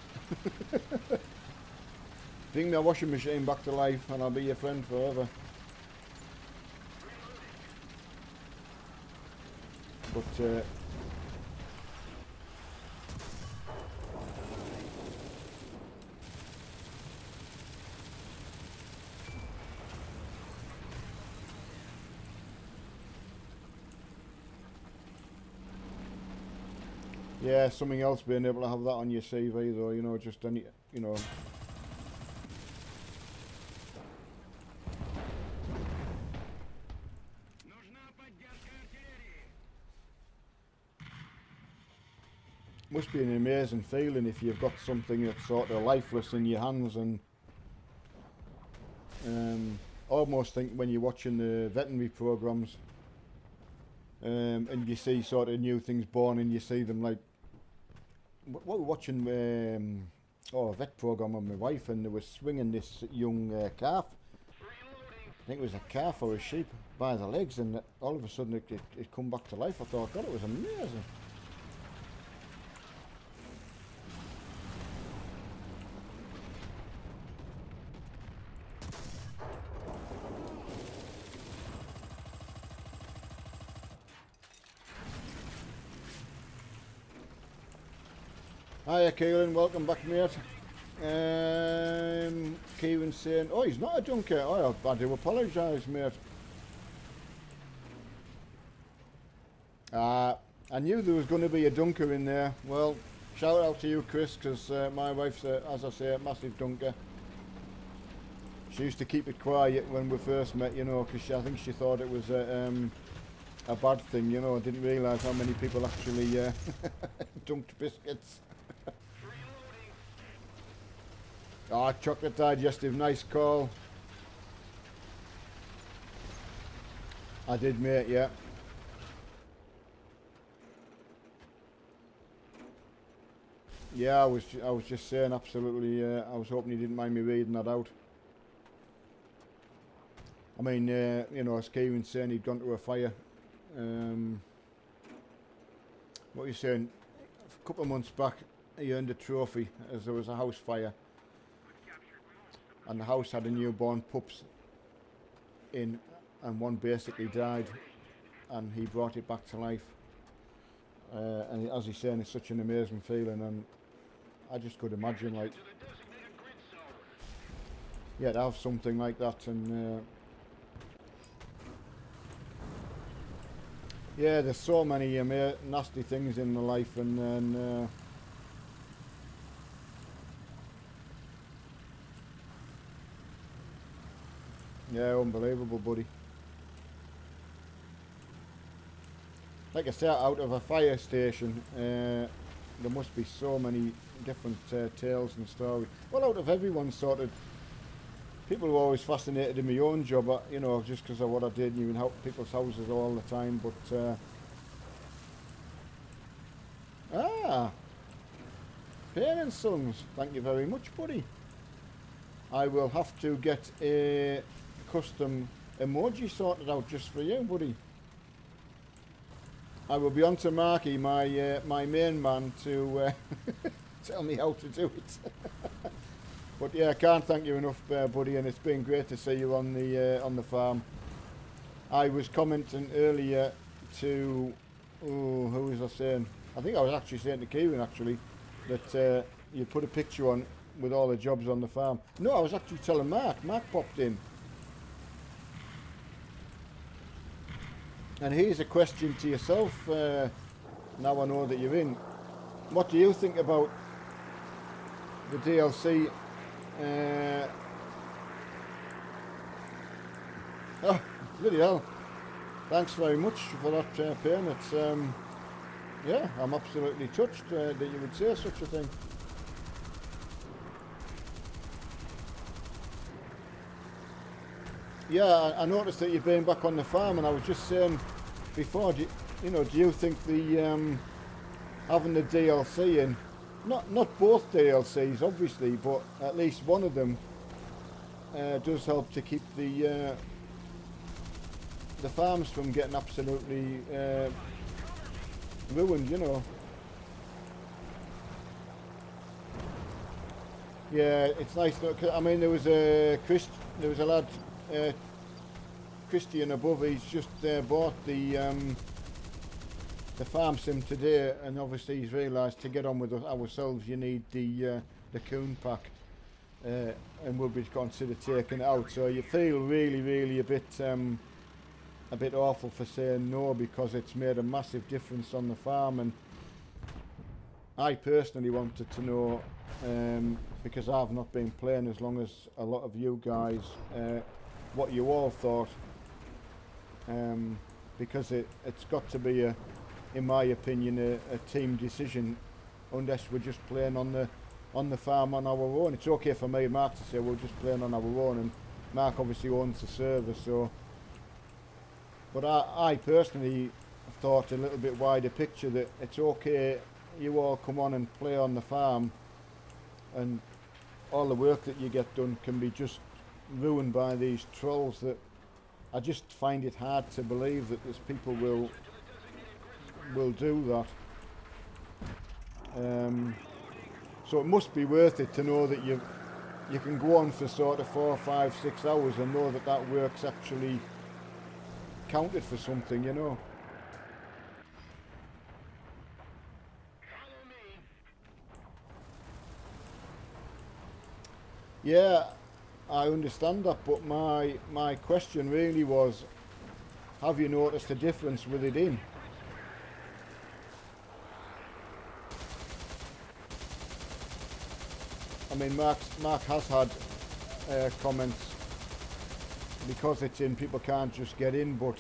Bring me a washing machine back to life, and I'll be your friend forever. But yeah, something else, being able to have that on your CV though, you know, just any, you know. Must be an amazing feeling if you've got something that's sort of lifeless in your hands, and almost think when you're watching the veterinary programs and you see sort of new things born and you see them like we were watching a vet program with my wife, and they were swinging this young calf. I think it was a calf or a sheep by the legs, and all of a sudden it come back to life. I thought, God, it was amazing. Hiya Keelan, welcome back mate. Kieran's saying, oh, he's not a dunker. Oh, I do apologise mate. I knew there was going to be a dunker in there. Well, shout out to you Chris, because my wife's, as I say, a massive dunker. She used to keep it quiet when we first met, you know, because I think she thought it was a bad thing, you know. I didn't realise how many people actually dunked biscuits. Ah, chocolate digestive, nice call. I did mate, yeah. Yeah, I was just saying absolutely, I was hoping you didn't mind me reading that out. I mean, you know, as Kieran's saying, he'd gone to a fire. What are you saying? A couple of months back, he earned a trophy as there was a house fire. And the house had a newborn pups in, and one basically died, and he brought it back to life. And as he's saying, it's such an amazing feeling, and I just could imagine, like, yeah, to have something like that, and yeah, there's so many nasty things in the life, and then yeah, unbelievable, buddy. Like I said, out of a fire station, there must be so many different tales and stories. Well, out of everyone's sort of... People were always fascinated in my own job, you know, just because of what I did, and you would help people's houses all the time, but... Parents' Sons, thank you very much, buddy. I will have to get a custom emoji sorted out just for you, buddy. I will be on to Marky, my my main man, to tell me how to do it. But yeah, I can't thank you enough, buddy, and it's been great to see you on the farm. I was commenting earlier to, oh, who was I saying? I think I was actually saying to Kieran actually that you put a picture on with all the jobs on the farm. No, I was actually telling Mark. Mark popped in. And here's a question to yourself, now I know that you're in. What do you think about the DLC? Oh, bloody hell. Thanks very much for that, Payne. It's, yeah, I'm absolutely touched that you would say such a thing. Yeah, I noticed that you've been back on the farm, and I was just saying before, do you think the having the DLC in, not both DLCs obviously, but at least one of them does help to keep the farms from getting absolutely ruined, you know. Yeah, it's nice. I mean, there was a lad. Christian above, he's just bought the farm sim today, and obviously he's realised to get on with ourselves you need the coon pack, and we'll be considered taking it out. So you feel really a bit awful for saying no, because it's made a massive difference on the farm. And I personally wanted to know, because I've not been playing as long as a lot of you guys, what you all thought, because it's got to be in my opinion, a team decision, unless we're just playing on the farm on our own. It's okay for me and Mark to say we're just playing on our own, and Mark obviously owns the server, so. But I personally thought a little bit wider picture, that it's okay, you all come on and play on the farm, and all the work that you get done can be just ruined by these trolls. That I just find it hard to believe that there's people will do that. So it must be worth it to know that you can go on for sort of 4, 5, 6 hours and know that that work's actually counted for something, you know. Yeah, I understand that, but my question really was, have you noticed a difference with it in? I mean, Mark has had comments, because it's in, people can't just get in, but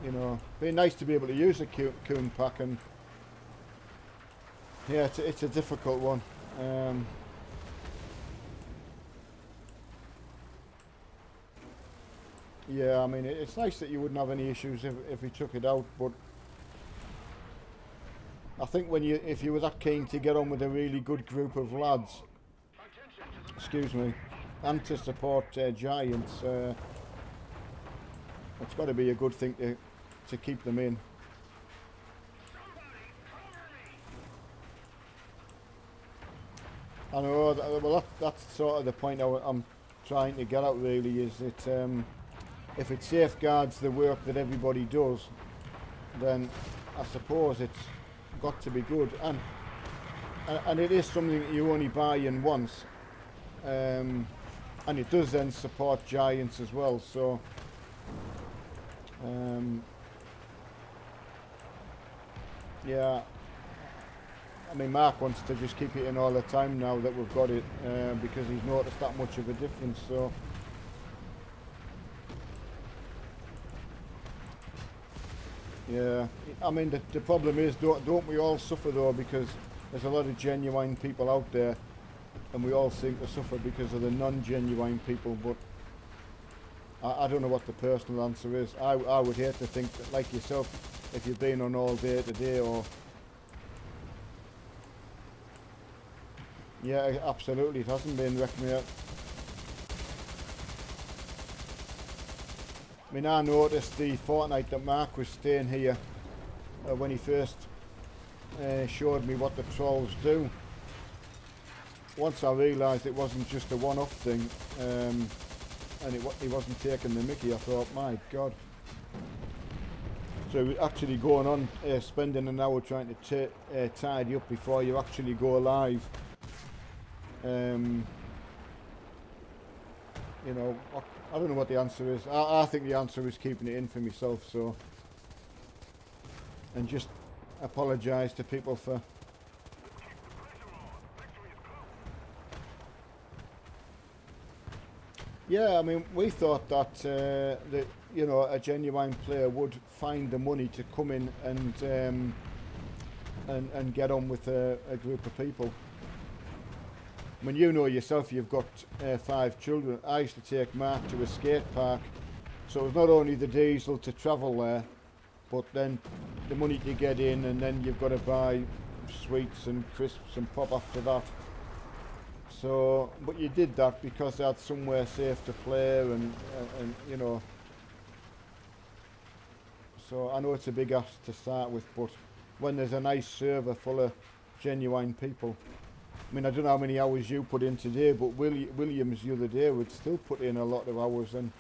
you know, it'd be nice to be able to use a coon pack, and yeah, it's a difficult one. Yeah, I mean, it's nice that you wouldn't have any issues if we took it out, but I think if you were that keen to get on with a really good group of lads, excuse me, and to support Giants, it's got to be a good thing to keep them in. I know, well that's sort of the point I'm trying to get at really, is that if it safeguards the work that everybody does, then I suppose it's got to be good, and it is something that you only buy in once, and it does then support Giants as well, so yeah, I mean, Mark wants to just keep it in all the time now that we've got it, because he's noticed that much of a difference, so yeah, I mean, the problem is, don't we all suffer though, because there's a lot of genuine people out there, and we all seem to suffer because of the non-genuine people, but I don't know what the personal answer is. I would hate to think that, like yourself, if you've been on all day today, or yeah, absolutely, it hasn't been recommended. I mean, I noticed the fortnight that Mark was staying here, when he first showed me what the trolls do. Once I realised it wasn't just a one-off thing, and he wasn't taking the mickey, I thought, my God. So actually going on, spending an hour trying to tidy up before you actually go live. You know, I don't know what the answer is. I think the answer is keeping it in for myself, so, and just apologise to people for yeah, I mean, we thought that that, you know, a genuine player would find the money to come in and get on with a group of people. I mean, you know yourself, you've got 5 children. I used to take Mark to a skate park, so it was not only the diesel to travel there, but then the money to get in, and then you've got to buy sweets and crisps and pop after that. So, but you did that because they had somewhere safe to play, and you know. So I know it's a big ask to start with, but when there's a nice server full of genuine people, I mean, I don't know how many hours you put in today, but Williams the other day would still put in a lot of hours. And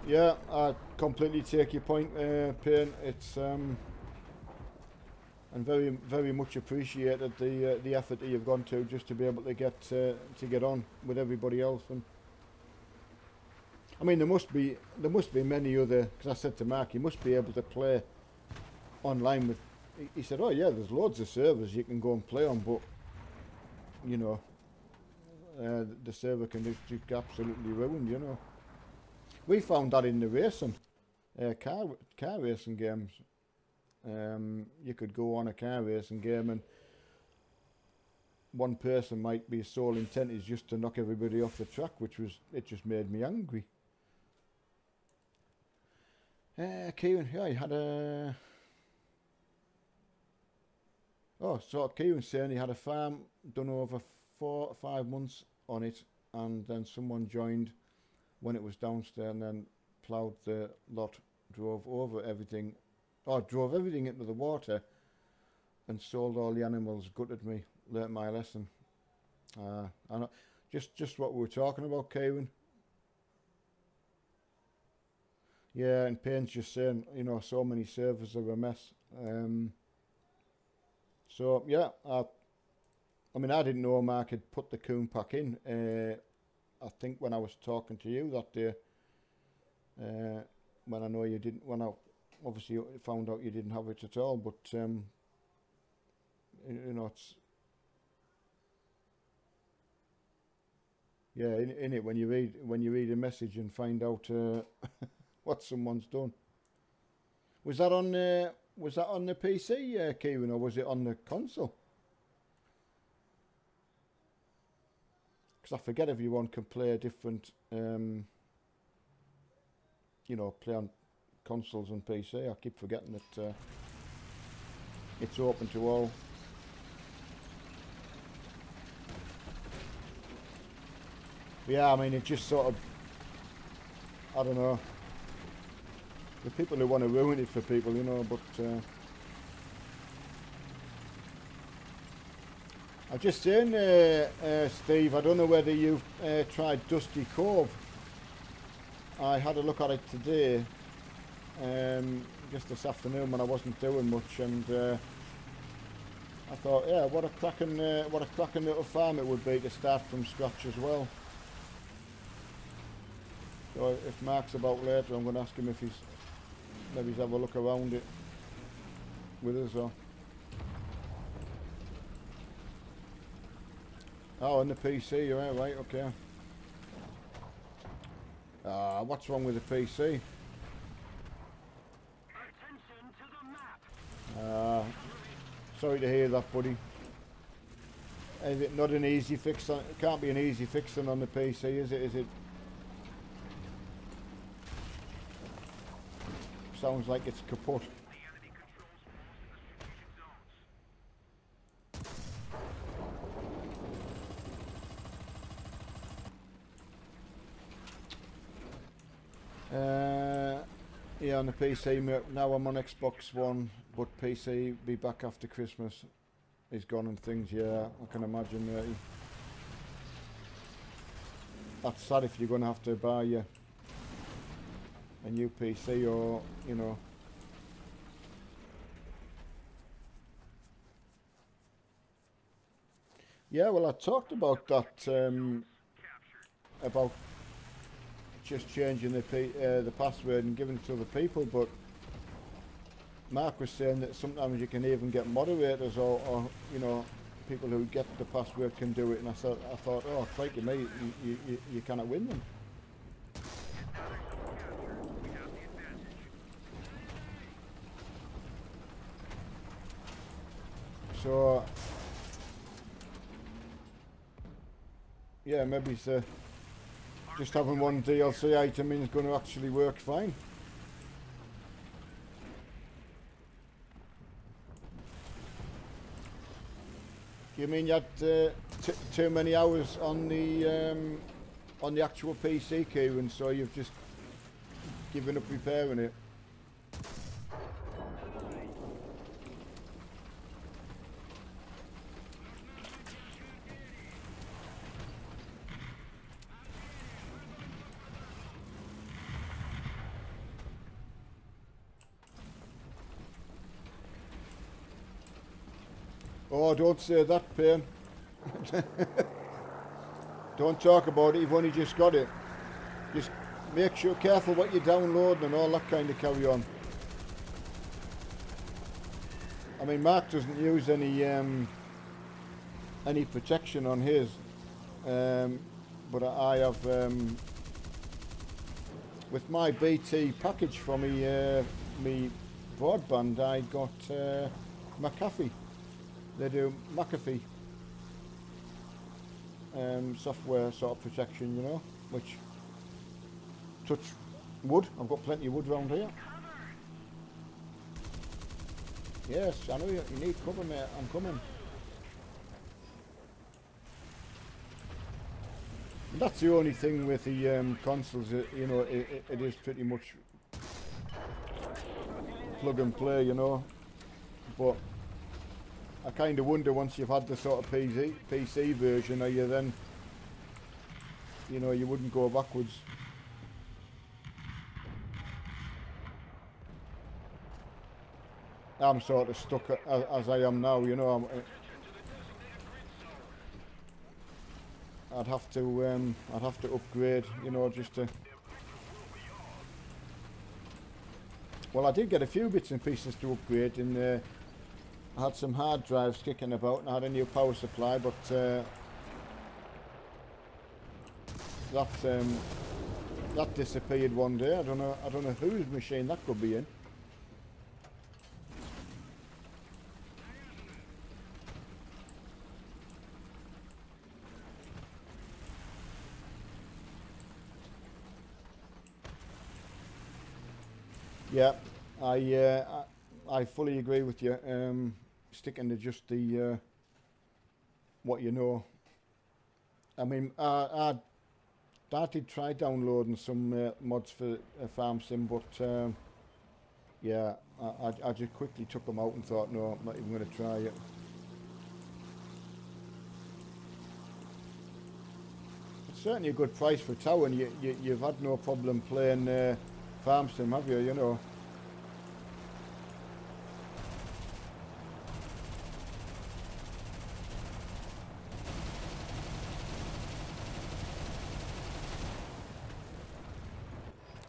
yeah, I completely take your point, Payne. It's and very much appreciated the effort that you've gone to just to be able to get on with everybody else. And I mean, there must be many other, because I said to Mark, you must be able to play online with. He said, oh yeah, there's loads of servers you can go and play on, but you know, the server can just get absolutely ruined, you know. We found that in the racing, car racing games. You could go on a car racing game, and one person might be sole intent is just to knock everybody off the track, it just made me angry. Kieran, yeah, he had a... Oh, so Kieran's saying he had a farm done over 4 or 5 months on it, and then someone joined when it was downstairs and then ploughed the lot, drove everything into the water and sold all the animals, gutted me, learnt my lesson. I know, just what we were talking about, Kieran. Yeah, and Payne's just saying, you know, so many servers are a mess. So yeah, I mean, I didn't know Mark had put the coon pack in. I think when I was talking to you that day, when I know you didn't, when I obviously found out you didn't have it at all, but you know, it's, yeah, in it when you read a message and find out what someone's done. Was that on the PC, Kieran, or was it on the console? Because I forget everyone can play a different, you know, play on consoles and PC. I keep forgetting that it's open to all. Yeah, I mean, it just sort of, I don't know. The people who want to ruin it for people, you know, but I'm just saying, Steve, I don't know whether you've tried Dusty Cove. I had a look at it today, just this afternoon when I wasn't doing much, and I thought, yeah, what a cracking little farm it would be to start from scratch as well. So if Mark's about later, I'm going to ask him if he's maybe have a look around it with us. Or oh, on the PC, you're right, okay. What's wrong with the PC? Sorry to hear that, buddy. Is it not an easy fix? It can't be an easy fixing on the PC, is it? Is it? Sounds like it's kaput. Yeah, on the PC now. I'm on Xbox One, but PC be back after Christmas. Is gone and things. Yeah, I can imagine. That's sad if you're going to have to buy a new PC, or you know. Yeah, well, I talked about that, about just changing the password and giving it to other people, but Mark was saying that sometimes you can even get moderators or you know, people who get the password can do it, and I thought, oh, crikey mate, you cannot win them. So yeah, maybe just having one DLC item in is going to actually work fine. You mean you had too many hours on the actual PC, Kieran, so you've just given up repairing it? Oh, don't say that, Payne. Don't talk about it, you've only just got it. Just make sure, careful what you're downloading and all that kind of carry on. I mean, Mark doesn't use any protection on his, but I have, with my BT package for me broadband, I got McAfee. They do McAfee. software sort of protection, you know, which, touch wood, I've got plenty of wood around here. Yes, I know you need cover, mate, I'm coming. And that's the only thing with the consoles, you know, it is pretty much plug and play, you know, but I kind of wonder once you've had the sort of PC version, are you then, you know, you wouldn't go backwards. I'm sort of stuck as I am now, you know. I'd have to upgrade, you know, just to. Well, I did get a few bits and pieces to upgrade, and I had some hard drives kicking about, and I had a new power supply, but that disappeared one day. I don't know whose machine that could be in. Yeah, I fully agree with you. Sticking to just the what you know. I mean, I did try downloading some mods for Farm Sim, but yeah, I just quickly took them out and thought, no, I'm not even going to try it. It's certainly a good price for a tower, and you've had no problem playing Farm Sim, have you? You know.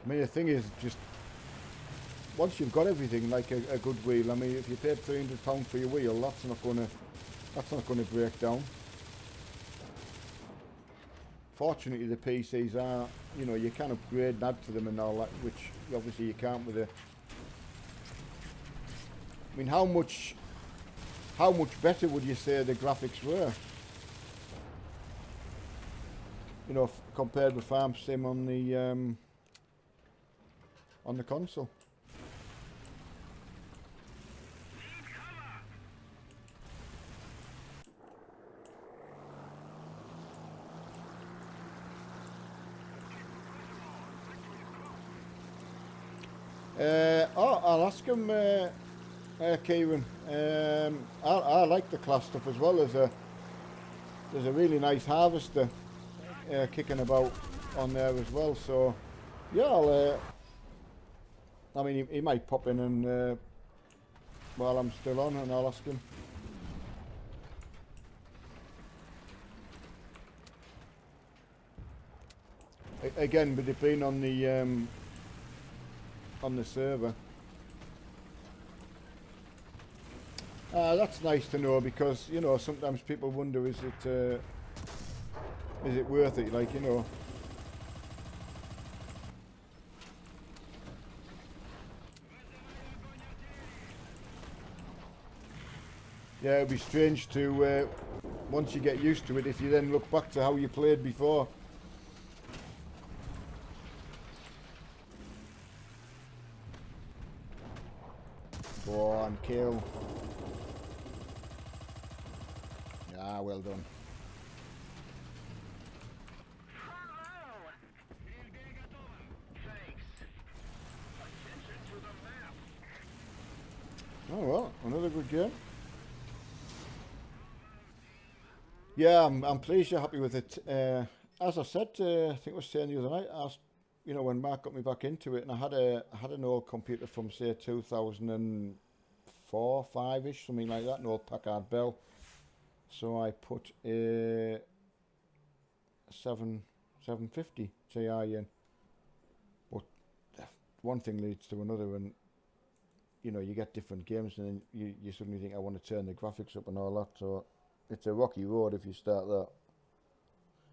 I mean, the thing is, just once you've got everything, like a good wheel. I mean, if you paid £300 for your wheel, that's not gonna break down. Fortunately, the PCs are, you know, you can upgrade and add to them and all that, which obviously you can't with a. I mean, how much better would you say the graphics were? You know, compared with Farm Sim on the console. I'll ask him, Kieran. I like the class stuff as well. There's a really nice harvester kicking about on there as well. So yeah, I mean, he might pop in and while I'm still on, and I'll ask him. Again, with it being on the server. That's nice to know, because, you know, sometimes people wonder, is it worth it, like, you know. Yeah, it'd be strange to, once you get used to it, if you then look back to how you played before. Go on, kill. Ah, well done. Oh well, another good game. Yeah, I'm pleased you're happy with it. As I said, I think I was saying the other night, you know, when Mark got me back into it, and I had an old computer from, say, 2004, 5-ish, something like that, an old Packard Bell. So I put a 750 Ti in, but one thing leads to another, and you know, you get different games, and then you suddenly think, I want to turn the graphics up and all that. So it's a rocky road if you start that.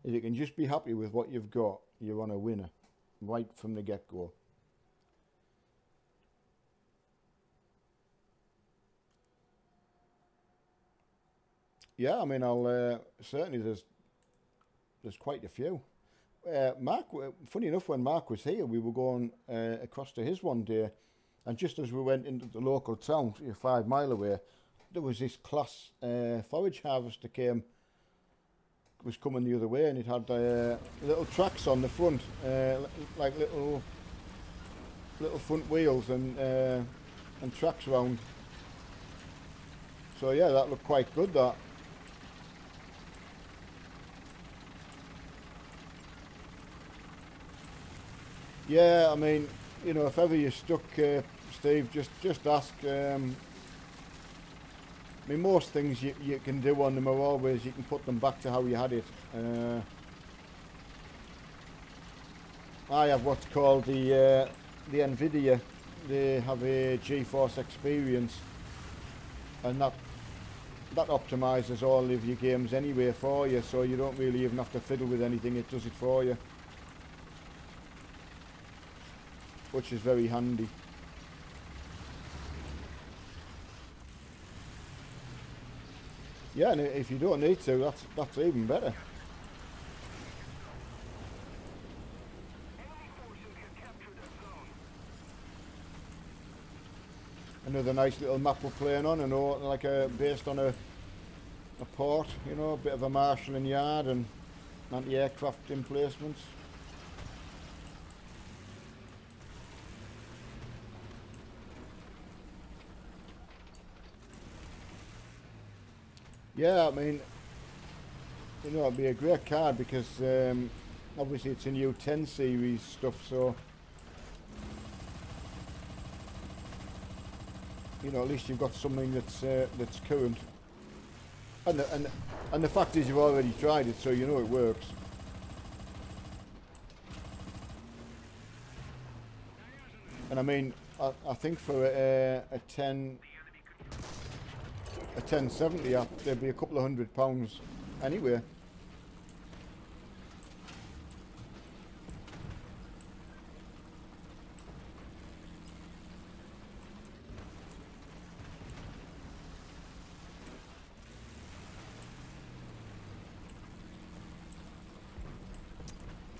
If you can just be happy with what you've got, you're on a winner right from the get-go. Yeah, I mean, I'll certainly, there's there's quite a few. Mark, funny enough, when Mark was here, we were going across to his one day, and just as we went into the local town, 5 mile away, there was this class forage harvester was coming the other way, and it had little tracks on the front, like little front wheels and tracks round. So yeah, that looked quite good, that. Yeah, I mean, you know, if ever you're stuck, Steve, just ask. I mean, most things you can do on them are always, you can put them back to how you had it. I have what's called the NVIDIA. They have a GeForce experience, and that optimises all of your games anyway for you, so you don't really even have to fiddle with anything, it does it for you. Which is very handy. Yeah, and if you don't need to, that's even better. Another nice little map we're playing on, and like based on a port, you know, a bit of a marshalling yard and anti-aircraft emplacements. Yeah, I mean, you know, it'd be a great card because obviously it's a new 10 series stuff, so you know, at least you've got something that's current. And the fact is, you've already tried it, so you know it works. And I mean, I think for a 1070, there'd be a couple of £100 anyway.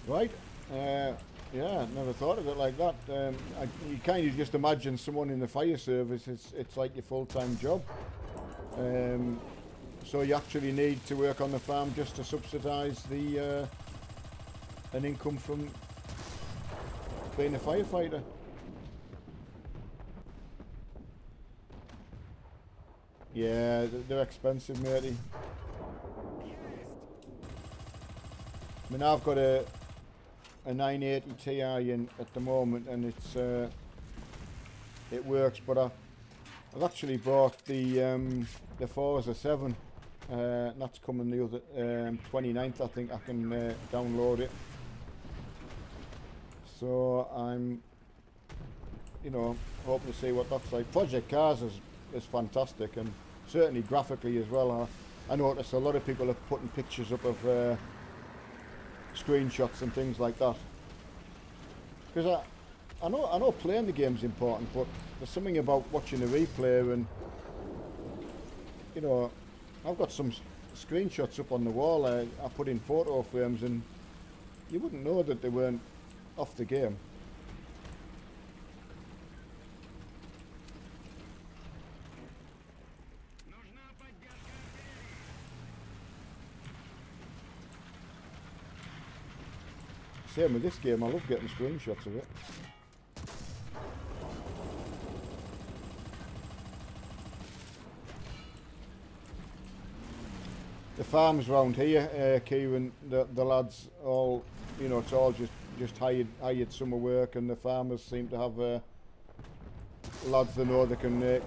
Right, yeah, never thought of it like that. You kind of just imagine someone in the fire service, it's like your full-time job. So you actually need to work on the farm just to subsidise an income from being a firefighter. Yeah, they're expensive, matey. I mean, I've got a 980 Ti in at the moment, and it works, but I've actually bought the Forza 7. That's coming the other 29th. I think I can download it. So I'm, you know, hoping to see what that's like. Project Cars is fantastic, and certainly graphically as well. I noticed a lot of people are putting pictures up of screenshots and things like that. Because I know playing the game's important, but there's something about watching a replay, and you know, I've got some screenshots up on the wall. I put in photo frames, and you wouldn't know that they weren't off the game. Same with this game, I love getting screenshots of it. The farms round here, Kieran, the lads all, you know, it's all just hired summer work, and the farmers seem to have lads they know they can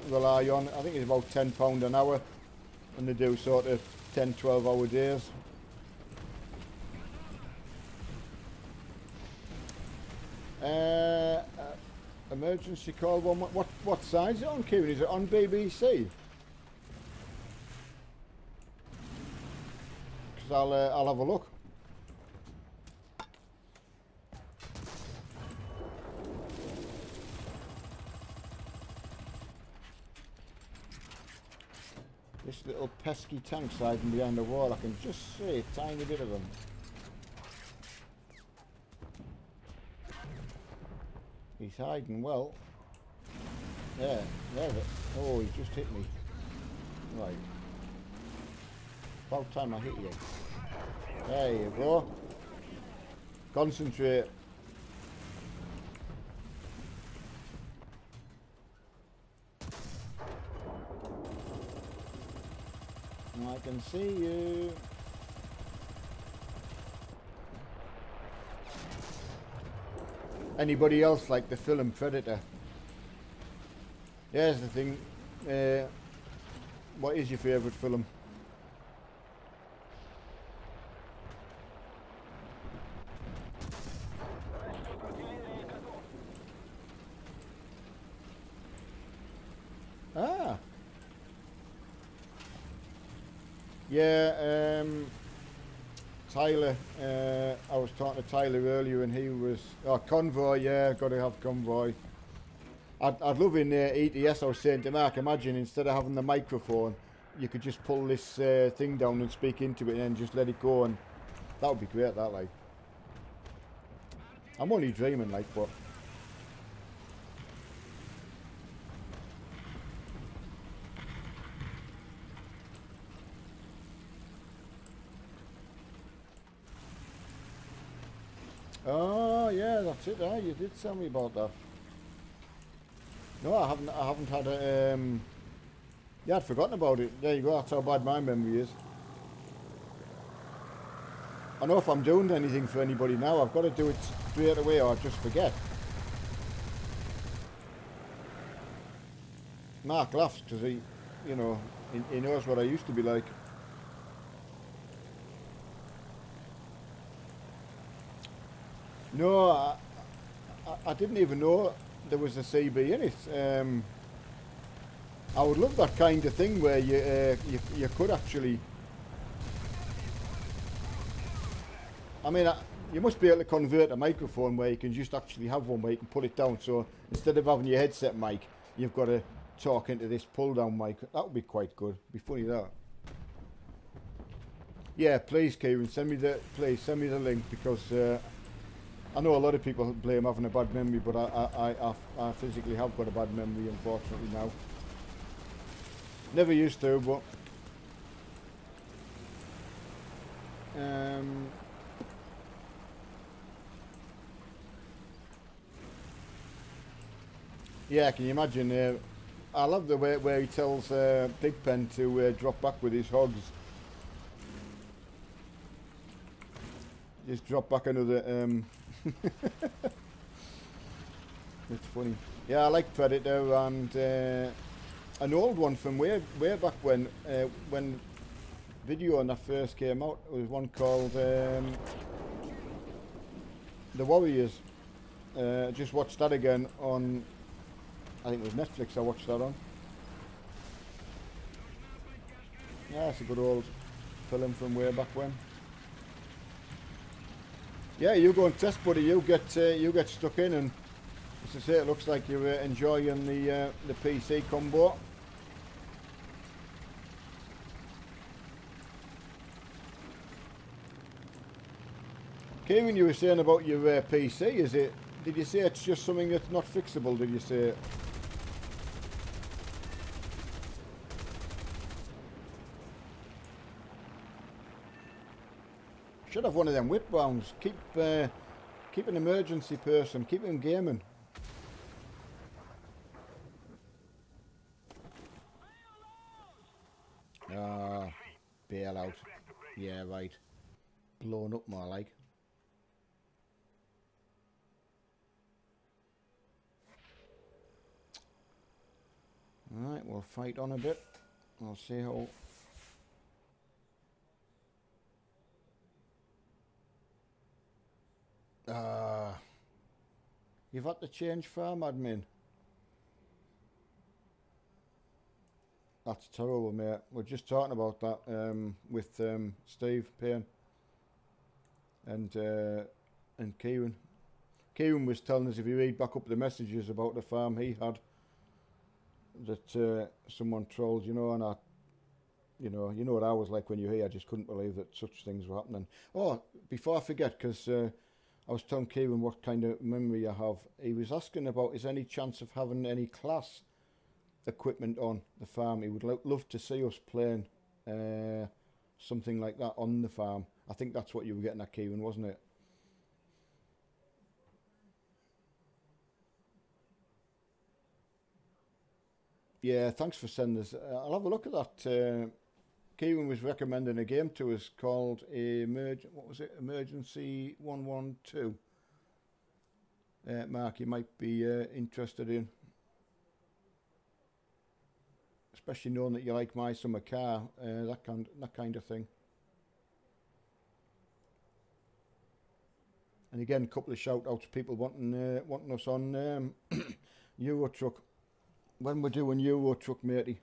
rely on. I think it's about £10 an hour, and they do sort of 10-12 hour days. Emergency call one. What side is it on, Kieran? Is it on BBC? Because I'll have a look. This little pesky tank's hiding behind the wall. I can just see a tiny bit of him. He's hiding well. There it. Oh, he just hit me. Right. About time I hit you. There you go. Concentrate. I can see you. Anybody else like the film Predator? Here's the thing. What is your favourite film? Ah. Yeah, Tyler, I was talking to Tyler earlier and he was, oh, Convoy, yeah, got to have Convoy. I'd love in ETS, I was saying to Mark, imagine instead of having the microphone, you could just pull this thing down and speak into it and then just let it go, and that would be great, that, like. I'm only dreaming, like, but... Oh yeah, that's it. You did tell me about that. No, I haven't had a. Yeah, I'd forgotten about it. There you go. That's how bad my memory is. I know if I'm doing anything for anybody now, I've got to do it straight away, or I just forget. Mark laughs because he, you know, he knows what I used to be like. No, I didn't even know there was a CB in it. I would love that kind of thing where you could actually. I mean, you must be able to convert a microphone where you can just actually have one where you can put it down. So instead of having your headset mic, you've got to talk into this pull-down mic. That would be quite good. Be funny that. Yeah, please, Kieran, send me the link because. I know a lot of people blame having a bad memory, but I physically have got a bad memory, unfortunately, now. Never used to, but... yeah, can you imagine? I love the way where he tells Pigpen to drop back with his hogs. Just drop back another... It's funny. Yeah, I like Predator, and an old one from way back when video on that first came out. There was one called The Warriors. Just watched that again on, I think it was Netflix. I watched that on. Yeah, it's a good old film from way back when. Yeah, you go and test, buddy. You get stuck in, and as I say, it looks like you're enjoying the PC combo. Kieran, you were saying about your PC. Is it? Did you say it's just something that's not fixable? Did you say? Should have one of them whip rounds. Keep an emergency person. Keep him gaming. Bail out. Yeah, right. Blown up more like. Alright, we'll fight on a bit. I'll see how... You've had to change farm admin. That's terrible, mate. We're just talking about that with Steve Payne and Kieran. Kieran was telling us, if you read back up the messages about the farm he had, that someone trolled, you know, and You know what I was like when you were here. I just couldn't believe that such things were happening. Oh, before I forget, because I was telling Kieran what kind of memory I have. He was asking about, is there any chance of having any class equipment on the farm? He would love to see us playing something like that on the farm. I think that's what you were getting at, Kieran, wasn't it? Yeah, thanks for sending this. I'll have a look at that. Kieran was recommending a game to us called what was it? Emergency 112. Mark, you might be interested in, especially knowing that you like My Summer Car, that kind of thing. And again, a couple of shout outs, people wanting us on Euro Truck. When we're doing Euro Truck, matey.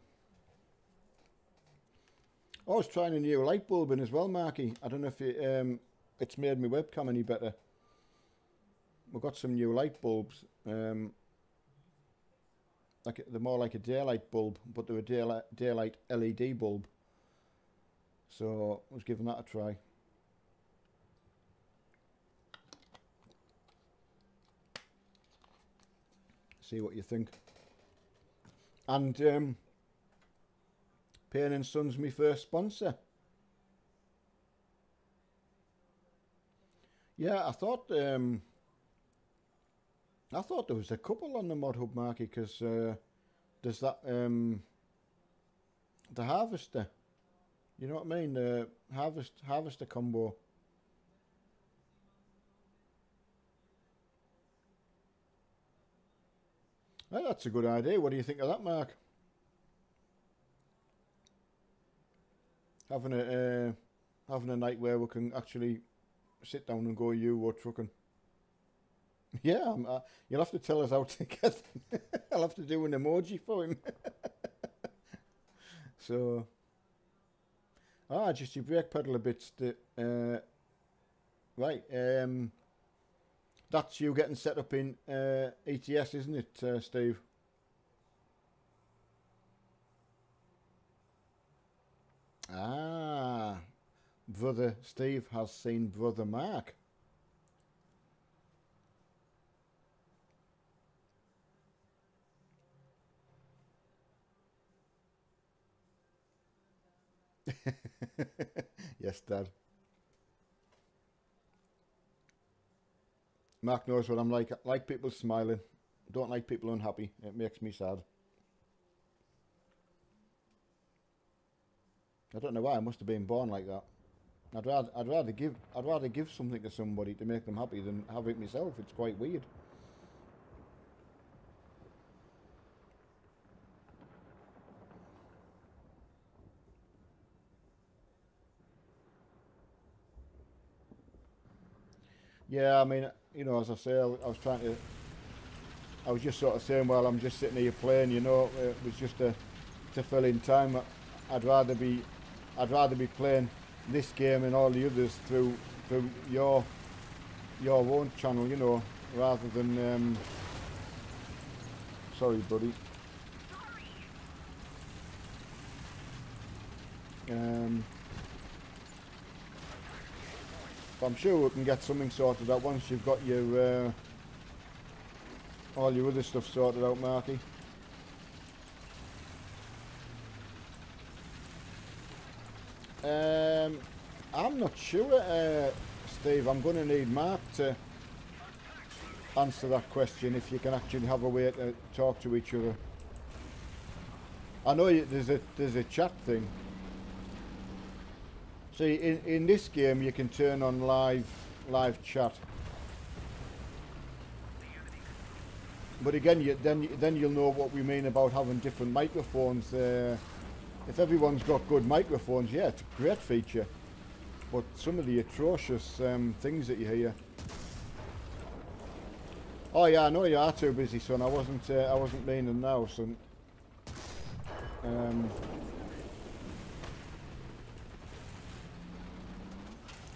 I was trying a new light bulb in as well, Marky. I don't know if it's made my webcam any better. We've got some new light bulbs. They're more like a daylight bulb, but they're a daylight LED bulb. So I was giving that a try. See what you think. And Payne and Sons, my first sponsor. Yeah, I thought there was a couple on the Mod Hub, Marky, because there's that the Harvester. You know what I mean? The Harvester combo. Well, that's a good idea. What do you think of that, Mark? Having a night where we can actually sit down and go Euro trucking. Yeah, you'll have to tell us how to get. I'll have to do an emoji for him. So, just your brake pedal a bit. Right. That's you getting set up in ETS, isn't it, Steve? Ah, Brother Steve has seen Brother Mark. Yes, Dad. Mark knows what I'm like. I like people smiling. Don't like people unhappy. It makes me sad. I don't know why. I must have been born like that. I'd rather give something to somebody to make them happy than have it myself. It's quite weird. Yeah, I mean, you know, as I say, I was just sort of saying, well, I'm just sitting here playing, you know, it was just to fill in time. I'd rather be playing this game and all the others through your own channel, you know, rather than sorry, buddy. I'm sure we can get something sorted out once you've got your all your other stuff sorted out, Marky. I'm not sure, Steve. I'm going to need Mark to answer that question, if you can actually have a way to talk to each other. I know there's a chat thing. See, in this game you can turn on live chat. But again, then you'll know what we mean about having different microphones. If everyone's got good microphones, yeah, it's a great feature. But some of the atrocious things that you hear. Oh yeah, I know you are too busy, son. I wasn't meaning now, son.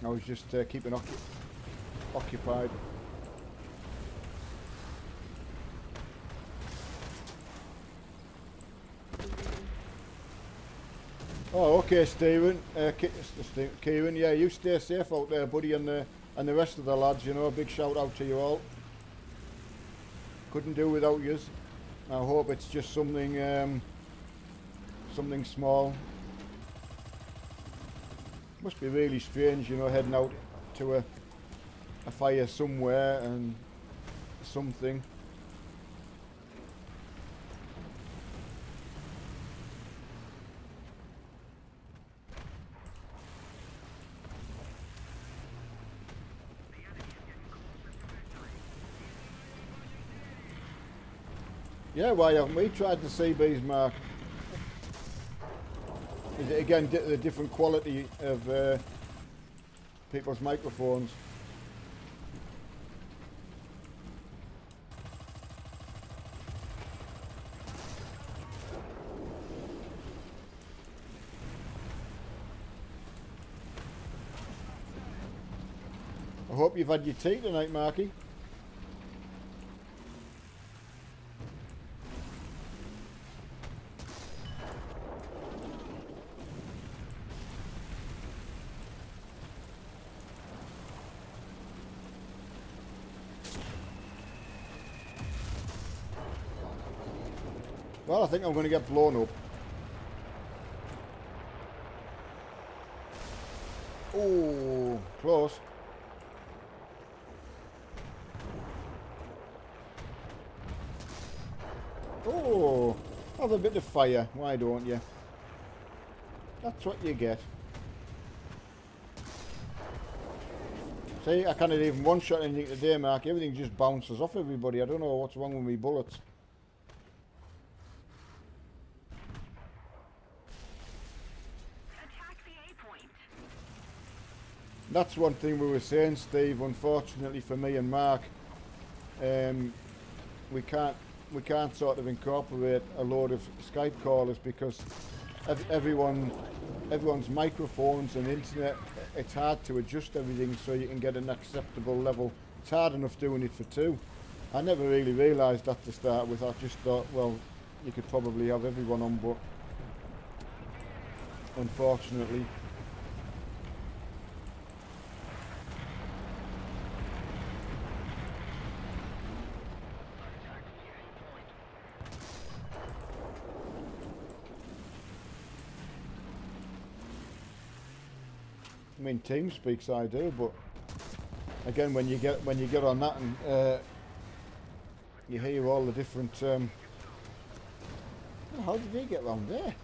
I was just keeping occupied. Oh, okay, Stephen. Kieran, yeah, you stay safe out there, buddy, and the rest of the lads. You know, a big shout out to you all. Couldn't do without yous. I hope it's just something something small. Must be really strange, you know, heading out to a fire somewhere and something. Yeah, why haven't we tried the CBs, Mark? Is it again the different quality of people's microphones? I hope you've had your tea tonight, Marky. Well, I think I'm going to get blown up. Oh, close. Oh, have a bit of fire. Why don't you? That's what you get. See, I can't even one-shot anything today, Mark. Everything just bounces off everybody. I don't know what's wrong with me bullets. That's one thing we were saying, Steve. Unfortunately for me and Mark, we can't sort of incorporate a load of Skype callers because everyone's microphones and internet. It's hard to adjust everything so you can get an acceptable level. It's hard enough doing it for two. I never really realised that to start with. I just thought, well, you could probably have everyone on, but unfortunately. I mean, TeamSpeaks I do, but again, when you get on that and you hear all the different. Oh, how did he get round there?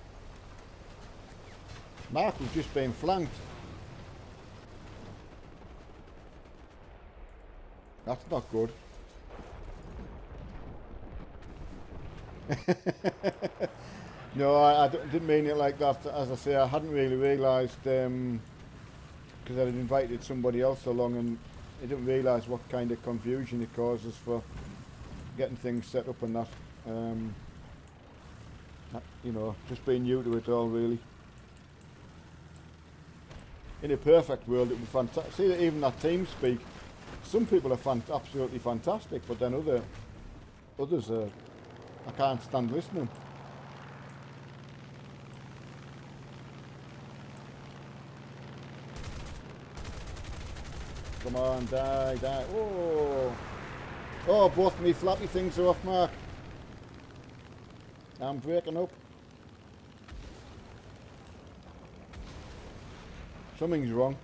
Mark was just being flanked. That's not good. No, I didn't mean it like that. As I say, I hadn't really realised. Because I had invited somebody else along and I didn't realise what kind of confusion it causes for getting things set up and that. You know, just being new to it all really. In a perfect world it would be fantastic. See, even that TeamSpeak, some people are absolutely fantastic, but then others I can't stand listening. Come on, die. Oh! Oh, both me flappy things are off, Mark. I'm breaking up. Something's wrong.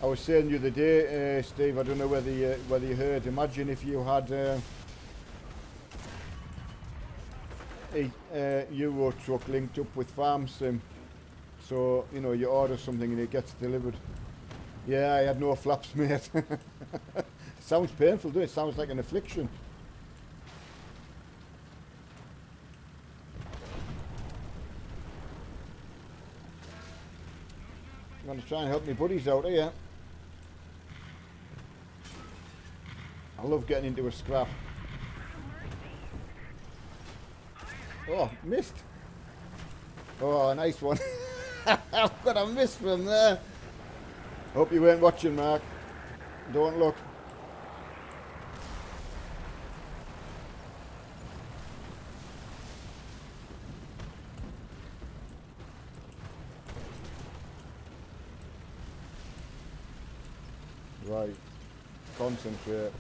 I was saying the other day, Steve, I don't know whether you heard, imagine if you had a Euro truck linked up with FarmSim, so you know you order something and it gets delivered. Yeah, I had no flaps, mate. Sounds painful, doesn't it? Sounds like an affliction. I'm going to try and help my buddies out here. I love getting into a scrap. Oh, missed. Oh, nice one. I've got a miss from there. Hope you weren't watching, Mark. Don't look. Right. Concentrate.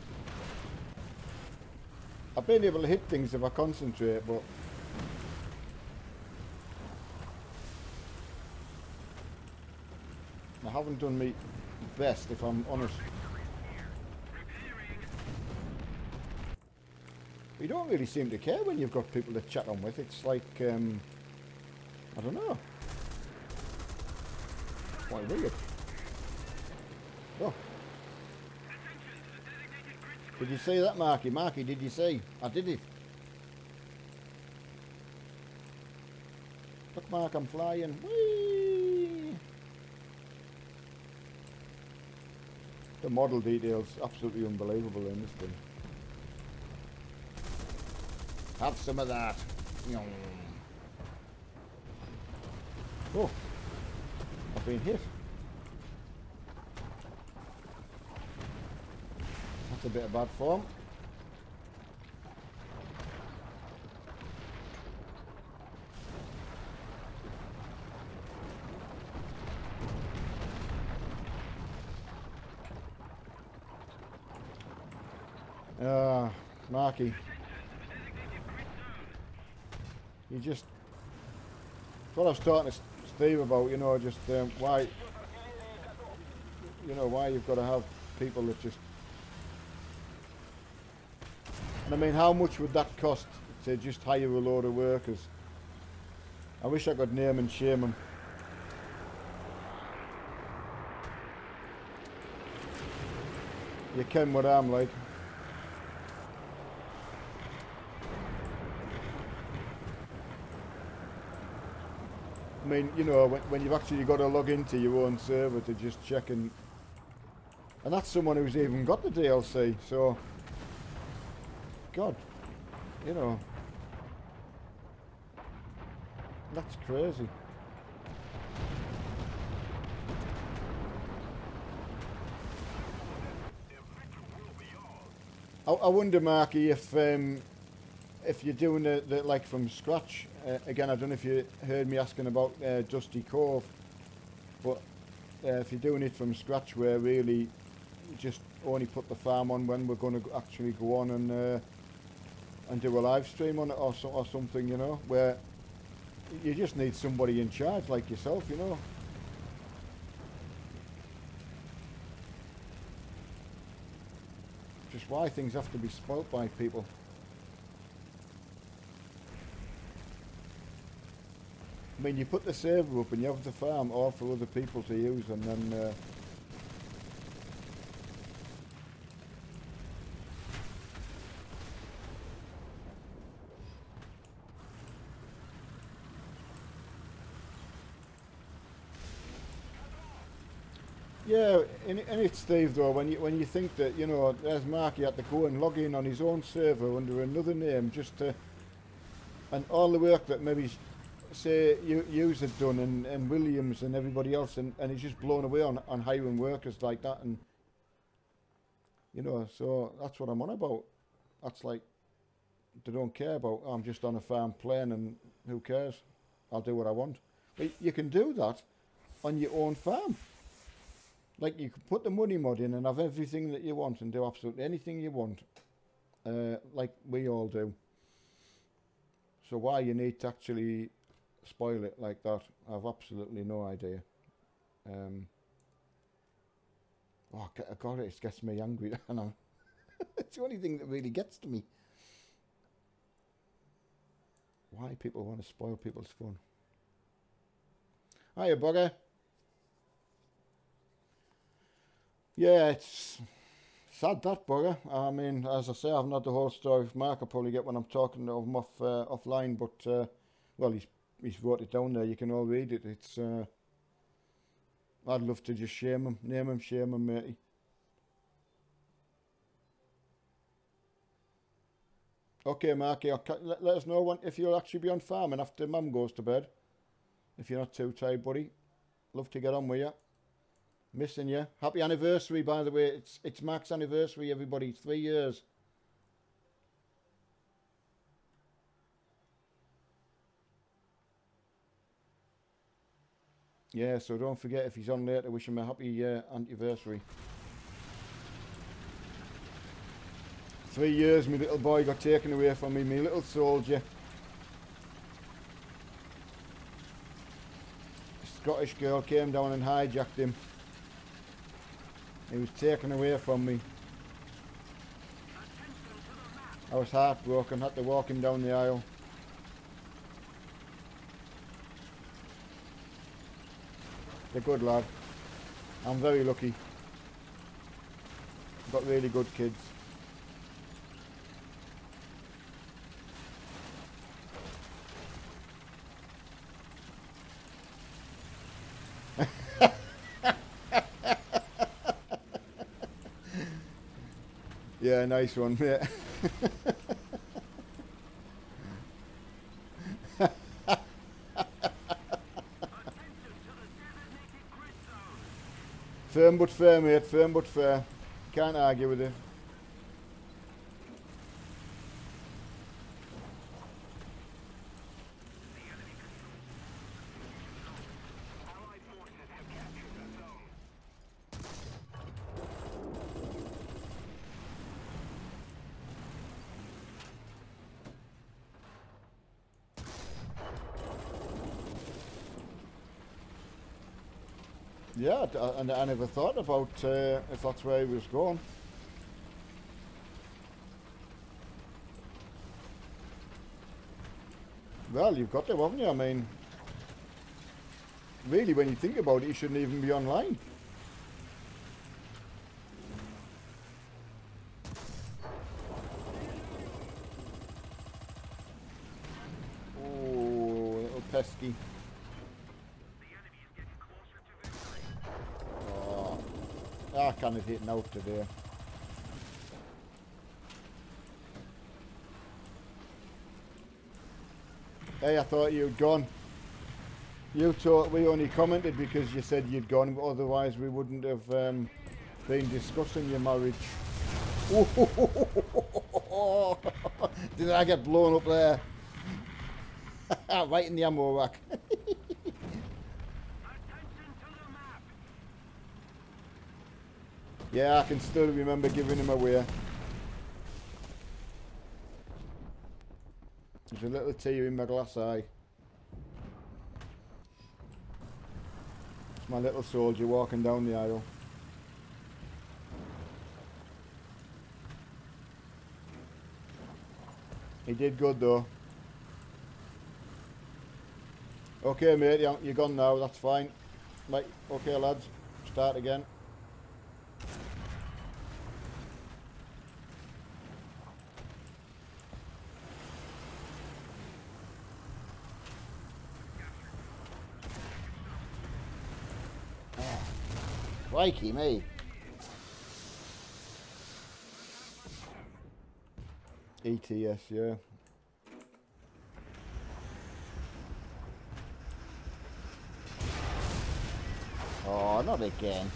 I've been able to hit things if I concentrate, but I haven't done me best, if I'm honest. You don't really seem to care when you've got people to chat on with. It's like, I don't know. Quite weird. Oh. Did you see that, Marky? Marky, did you see? I did it. Look, Mark, I'm flying. Whee! The model details, absolutely unbelievable in this thing. Have some of that. Oh, I've been hit. That's a bit of bad form. Marky. You just... That's what I was talking to Steve about, you know, just why... You know, why you've got to have people that just... And I mean, how much would that cost to just hire a load of workers? I wish I could name and shame them. You ken what I'm like. I mean, you know, when you've actually got to log into your own server to just check and that's someone who's even got the DLC, so... God, you know, that's crazy. I wonder, Marky, if you're doing the like from scratch. Again, I don't know if you heard me asking about Dusty Cove, but if you're doing it from scratch, where really you just only put the farm on when we're going to actually go on and do a live stream on it or something, you know, where you just need somebody in charge like yourself, you know. Just why things have to be spoilt by people. I mean, you put the server up and you have the farm all for other people to use, and then yeah, and it's Steve though, when you think that, you know, there's Mark, he had to go and log in on his own server under another name just to, and all the work that maybe say yous had done and Williams and everybody else, and he's just blown away on hiring workers like that, and you know, so that's what I'm on about. That's like, they don't care about, I'm just on a farm playing and who cares, I'll do what I want. But you can do that on your own farm. Like, you can put the money mod in and have everything that you want and do absolutely anything you want, like we all do. So why you need to actually spoil it like that, I've absolutely no idea. Oh God, it gets me angry. And it's the only thing that really gets to me. Why people want to spoil people's fun. Hiya, bugger. Yeah, it's sad, that bugger. I mean, as I say, I've not the whole story of Mark. I'll probably get when I'm talking to him offline, but well, he's wrote it down there. You can all read it. It's I'd love to just shame him, name him, shame him, matey. Okay, Marky, let us know if you'll actually be on farming after Mum goes to bed. If you're not too tired, buddy. Love to get on with you. Missing you. Happy anniversary, by the way. It's Mac's anniversary, everybody. 3 years. Yeah, so don't forget if he's on there to wish him a happy anniversary. 3 years, my little boy got taken away from me, my little soldier. A Scottish girl came down and hijacked him. He was taken away from me. I was heartbroken, had to walk him down the aisle. A good lad. I'm very lucky. I've got really good kids. Yeah, nice one, mate. Firm but fair, mate. Firm but fair. Can't argue with it. Yeah, and I never thought about if that's where he was going. Well, you've got to, haven't you? I mean, really, when you think about it, you shouldn't even be online. Oh, little pesky. I can't have hit out today. Hey, I thought you'd gone. You thought we only commented because you said you'd gone, but otherwise we wouldn't have been discussing your marriage. Did I get blown up there? Right in the ammo rack. Yeah, I can still remember giving him away. There's a little tear in my glass eye. It's my little soldier walking down the aisle. He did good though. Okay mate, you're gone now, that's fine. Right, okay lads, start again. Crikey me. ETS, yeah. Oh, not again.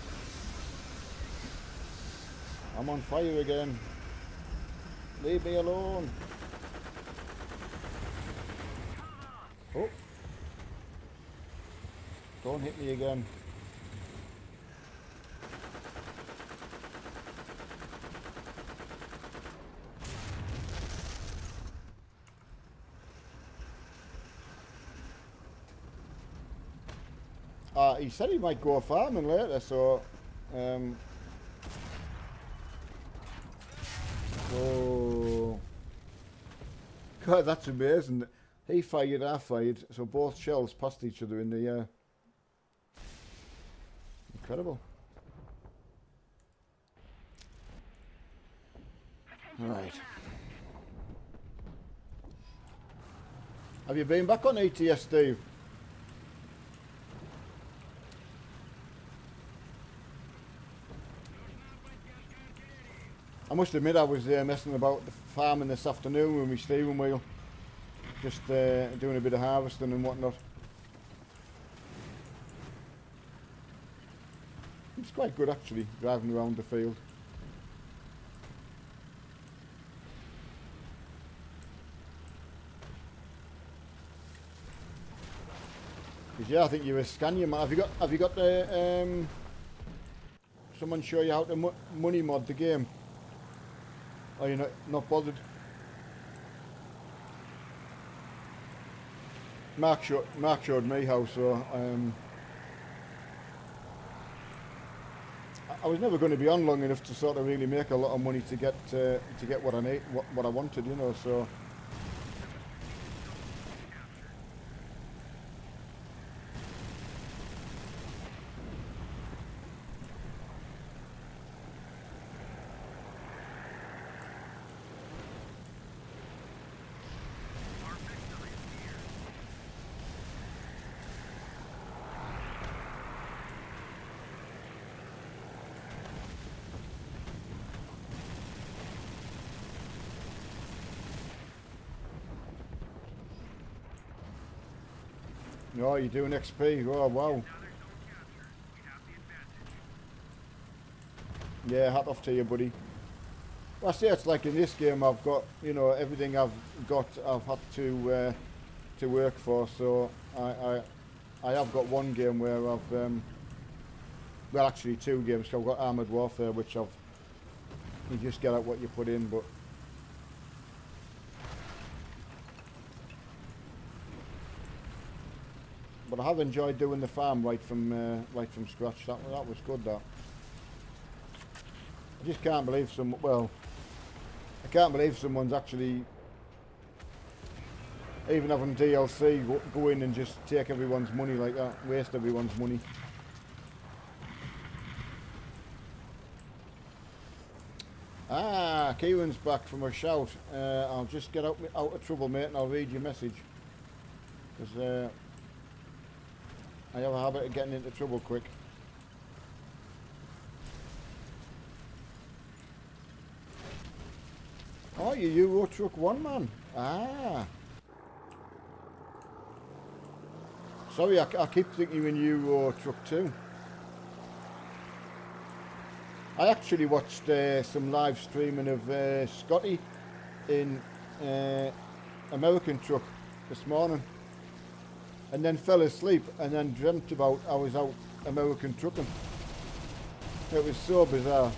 I'm on fire again. Leave me alone. Oh. Don't hit me again. He said he might go farming later, so oh God, that's amazing. He fired, I fired, so both shells passed each other in the air. Incredible. Right. Have you been back on ETS, Steve? I must admit I was messing about the farming this afternoon with my steering wheel. Just doing a bit of harvesting and whatnot. It's quite good actually, driving around the field. Because yeah, I think you're a Scania man. Have you got the someone show you how to money mod the game? Or you're not bothered? Mark showed me how, so I was never going to be on long enough to sort of really make a lot of money to get what I need, what I wanted, you know. So oh, you're doing XP. Oh, wow. Yeah, hat off to you, buddy. Well, I say it's like in this game, I've got, you know, everything I've got, I've had to work for. So I have got one game where I've, well, actually two games. So I've got Armoured Warfare, which you just get out what you put in, but. But I have enjoyed doing the farm right from scratch. That was good. That I just can't believe I can't believe someone's actually even having DLC go in and just take everyone's money like that, waste everyone's money. Ah, Kieran's back from a shout. I'll just get out of trouble, mate, and I'll read your message because. I have a habit of getting into trouble quick. Oh, you Euro Truck 1, man. Ah. Sorry, I keep thinking you're in Euro Truck 2. I actually watched some live streaming of Scotty in American Truck this morning. And then fell asleep and then dreamt about I was out American trucking. It was so bizarre.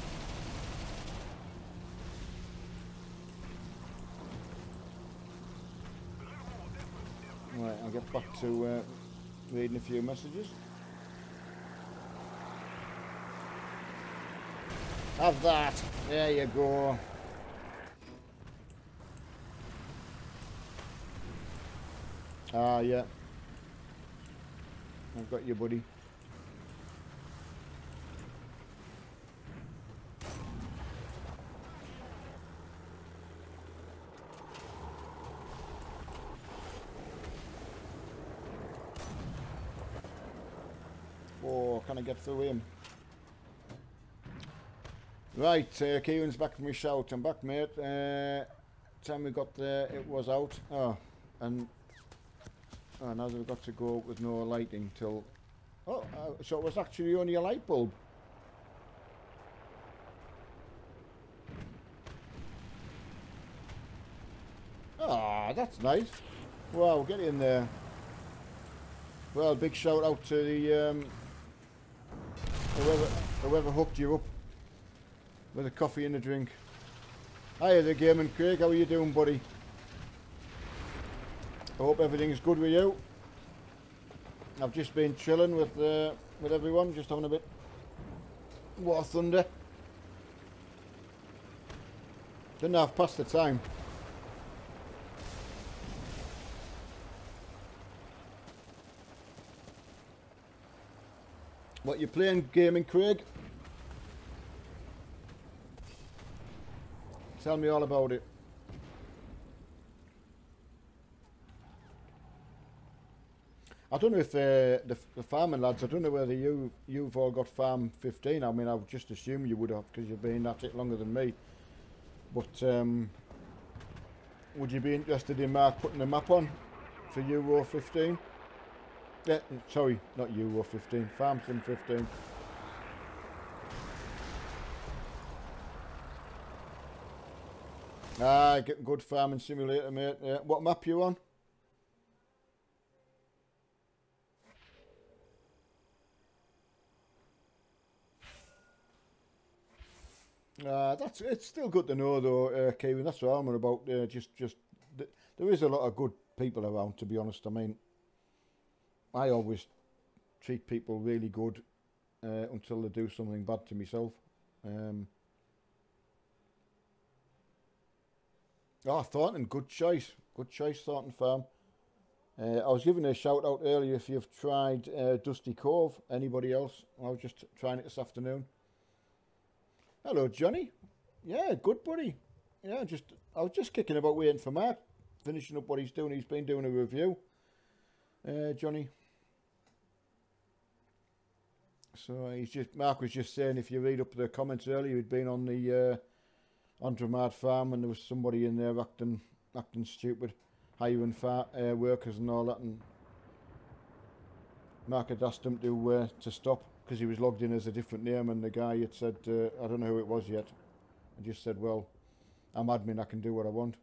Right, I'll get back to reading a few messages. Have that. There you go. Ah, yeah. I've got you, buddy. Oh, can I get through him? Right, Kieran's back from his shout. I'm back, mate. Time we got there, it was out. Oh, and now we've got to go with no lighting till... Oh, so it was actually only a light bulb. Ah, that's nice. Wow, get in there. Well, big shout out to the whoever hooked you up with a coffee and a drink. Hiya there, Gaming Craig. How are you doing, buddy? I hope everything's good with you. I've just been chilling with everyone, just having a bit War Thunder. Didn't have past the time. What you playing, Gaming Craig? Tell me all about it. I don't know if the farming lads, I don't know whether you've all got Farm 15. I mean, I would just assume you would have because you've been at it longer than me. But would you be interested in Mark putting a map on for Euro 15? Yeah, sorry, not Euro 15, Farm Sim 15. Ah, getting good farming simulator, mate. What map you on? It's still good to know though, Kevin. That's what I'm on about. There is a lot of good people around, to be honest. I mean, I always treat people really good until they do something bad to myself. Thornton, good choice, Thornton Farm. I was giving a shout out earlier if you've tried Dusty Cove. Anybody else? I was just trying it this afternoon. Hello, Johnny. Yeah, good buddy. Yeah, I was just kicking about waiting for Mark, finishing up what he's doing. He's been doing a review, Johnny. So Mark was just saying, if you read up the comments earlier, he'd been on the Andromad farm and there was somebody in there acting stupid, hiring workers and all that, and Mark had asked him to stop because he was logged in as a different name, and the guy had said, I don't know who it was yet, and just said, well, I'm admin, I can do what I want.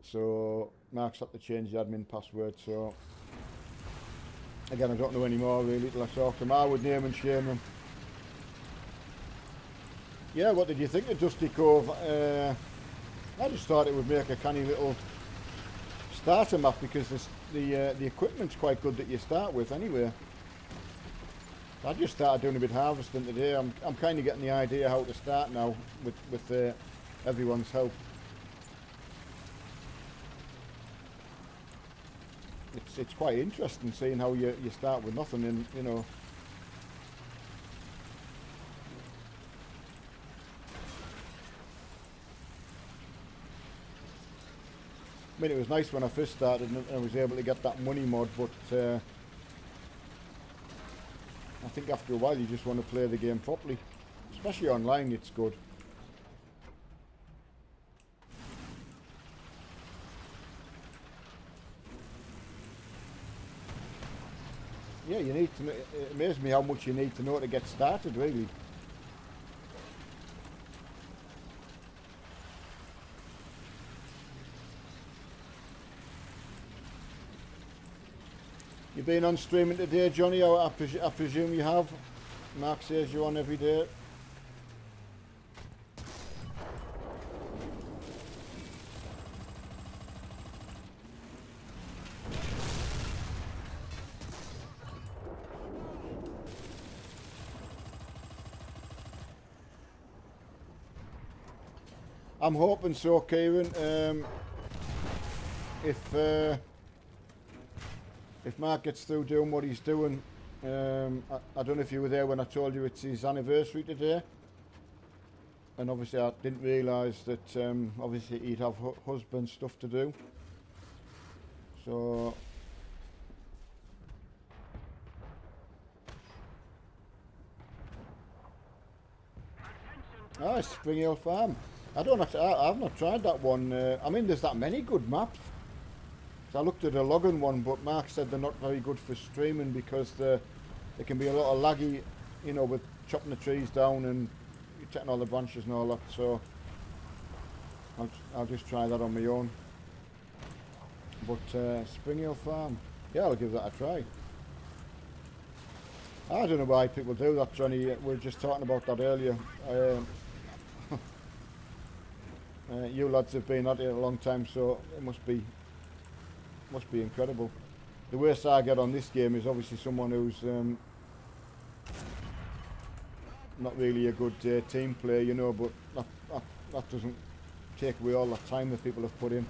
So Mark's had to change the admin password, so again, I don't know anymore really till I talk to him. I would name and shame him. Yeah, what did you think of Dusty Cove? I just thought it would make a canny little starter map because the equipment's quite good that you start with anyway. I just started doing a bit of harvesting today. I'm kind of getting the idea how to start now with everyone's help. It's quite interesting seeing how you start with nothing, and you know. I mean, it was nice when I first started and I was able to get that money mod, but I think after a while you just want to play the game properly. Especially online, it's good. Yeah, you need to. It amazes me how much you need to know to get started, really. You've been on streaming today, Johnny? I presume you have. Mark says you're on every day. I'm hoping so, Kieran. If Mark gets through doing what he's doing, I don't know if you were there when I told you it's his anniversary today, and obviously I didn't realise that obviously he'd have husband stuff to do. So Spring Hill Farm. I've not tried that one. I mean, there's that many good maps. So I looked at a login one, but Mark said they're not very good for streaming because they can be a lot of laggy, you know, with chopping the trees down and taking all the branches and all that. So I'll just try that on my own. But Spring Hill Farm, yeah, I'll give that a try. I don't know why people do that, Johnny. We were just talking about that earlier. You lads have been at it a long time, so it must be incredible. The worst I get on this game is obviously someone who's not really a good team player, you know, but that doesn't take away all that time that people have put in.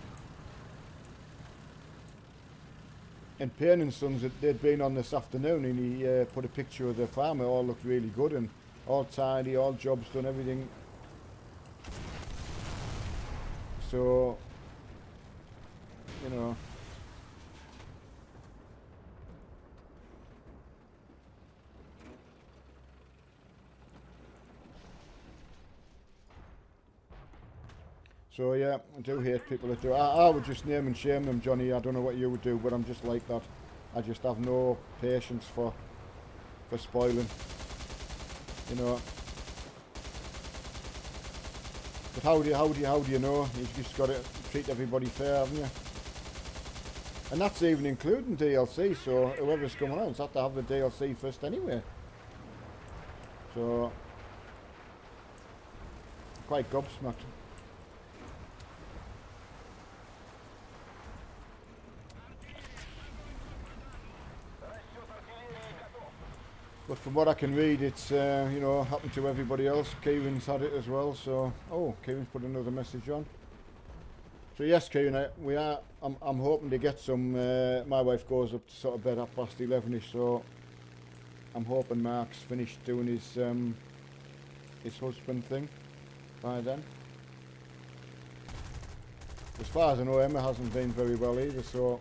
And Payne and Sons, they'd been on this afternoon, and he put a picture of the farm. It all looked really good and all tidy, all jobs done, everything. So, you know. So yeah, I do hate people that do. I would just name and shame them, Johnny. I don't know what you would do, but I'm just like that. I just have no patience for spoiling. You know. But how do you know? You've just got to treat everybody fair, haven't you? And that's even including DLC, so whoever's coming on has had to have the DLC first anyway. So, quite gobsmacked. But from what I can read, it's, you know, happened to everybody else. Kieran's had it as well, so... Oh, Kieran's put another message on. So yes, Kieran, I'm hoping to get some... my wife goes up to sort of bed at past 11ish, so... I'm hoping Mark's finished doing his husband thing by then. As far as I know, Emma hasn't been very well either, so...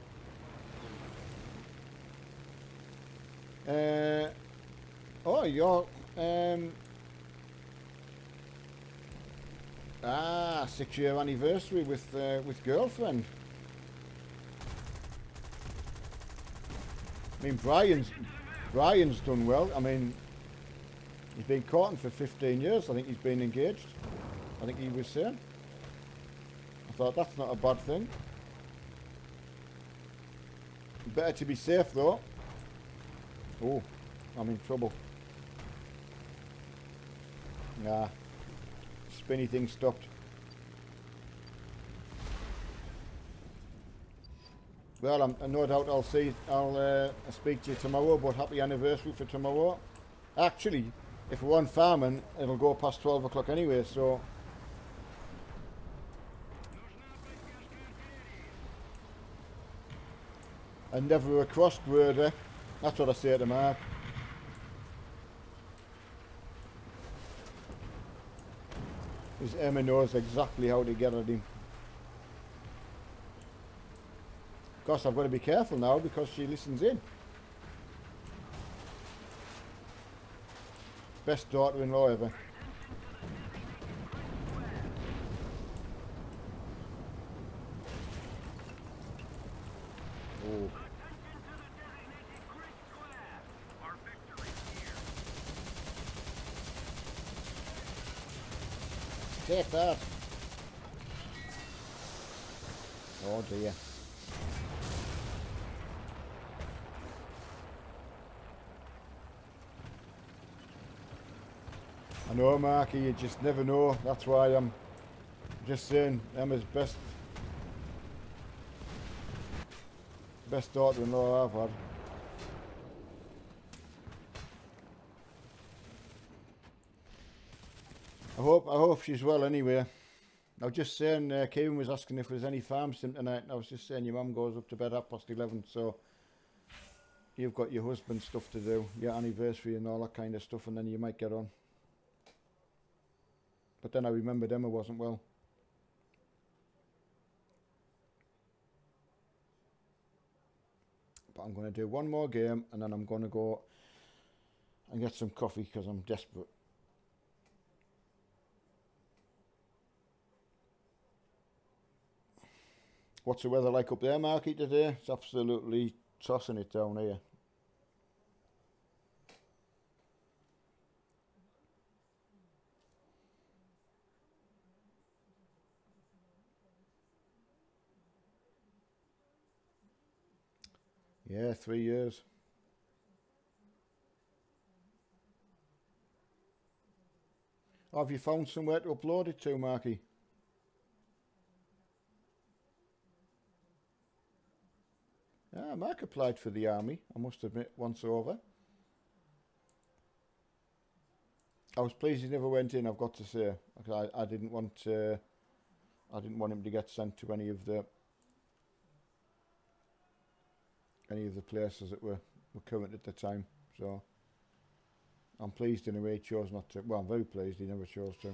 Oh, you're... 6-year anniversary with girlfriend. I mean, Brian's done well. I mean, he's been courting for 15 years. I think he's been engaged. I think he was saying. I thought that's not a bad thing. Better to be safe though. Oh, I'm in trouble. Nah, spinny thing stopped. Well, I'm no doubt I'll speak to you tomorrow, but happy anniversary for tomorrow. Actually, if we're on farming, it'll go past 12 o'clock anyway, so... And never a crossed word, eh? That's what I say to Mark. Because Emma knows exactly how to get at him. Of course, I've got to be careful now because she listens in. Best daughter-in-law ever. Oh. Take that. Oh dear. I know, Marky, you just never know. That's why I'm just saying Emma's best daughter-in-law I've had. I hope she's well anyway. I was just saying, Kieran was asking if there's any farm sim tonight, and I was just saying your mum goes up to bed at past 11, so you've got your husband's stuff to do, your anniversary and all that kind of stuff, and then you might get on. But then I remembered Emma wasn't well. But I'm going to do one more game, and then I'm going to go and get some coffee because I'm desperate. What's the weather like up there, Marky, today? It's absolutely tossing it down here. Yeah, 3 years. Oh, have you found somewhere to upload it to, Marky? Ah, Mark applied for the army, I must admit, once over. I was pleased he never went in, I've got to say. I didn't want him to get sent to any of the places that were current at the time. So I'm pleased in a way he chose not to. Well, I'm very pleased he never chose to.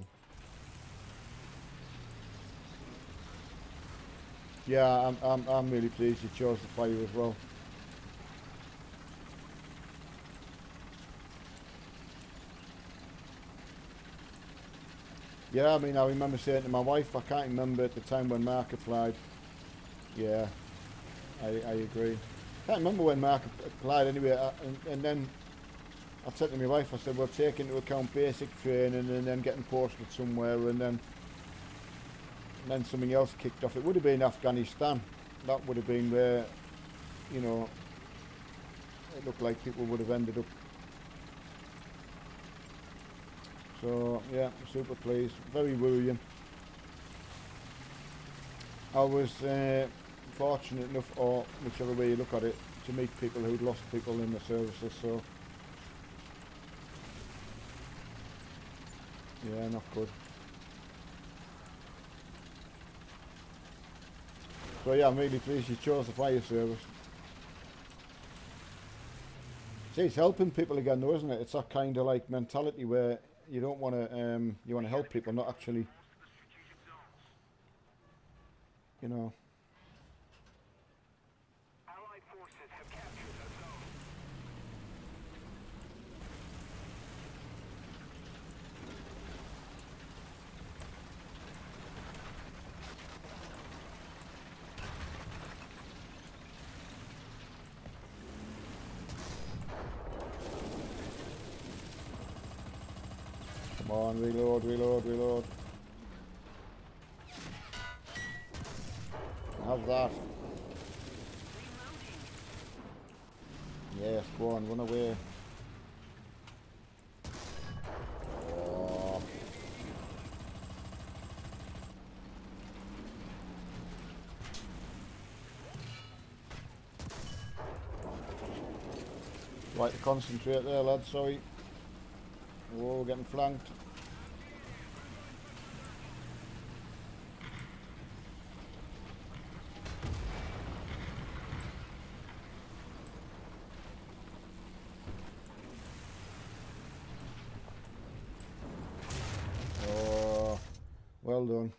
Yeah, I'm really pleased he chose the fire as well. Yeah, I mean, I remember saying to my wife, I can't remember at the time when Mark applied. Yeah, I agree. Can't remember when Mark applied anyway, and then I said to my wife, I said, well, take into account basic training and then getting posted somewhere, and then and then something else kicked off. It would have been Afghanistan. That would have been where, you know, it looked like people would have ended up. So yeah, super pleased. Very worrying. I was fortunate enough, or whichever way you look at it, to meet people who'd lost people in the services, so yeah, not good. So yeah, I'm really pleased you chose the fire service. See, it's helping people again though, isn't it? It's that kind of like mentality where you don't want to, you want to help people, not actually, you know. Come on, reload, reload, reload. Have that. Yes, go on, run away. Oh. Right to concentrate there, lads, sorry. Whoa, getting flanked. Oh, well done.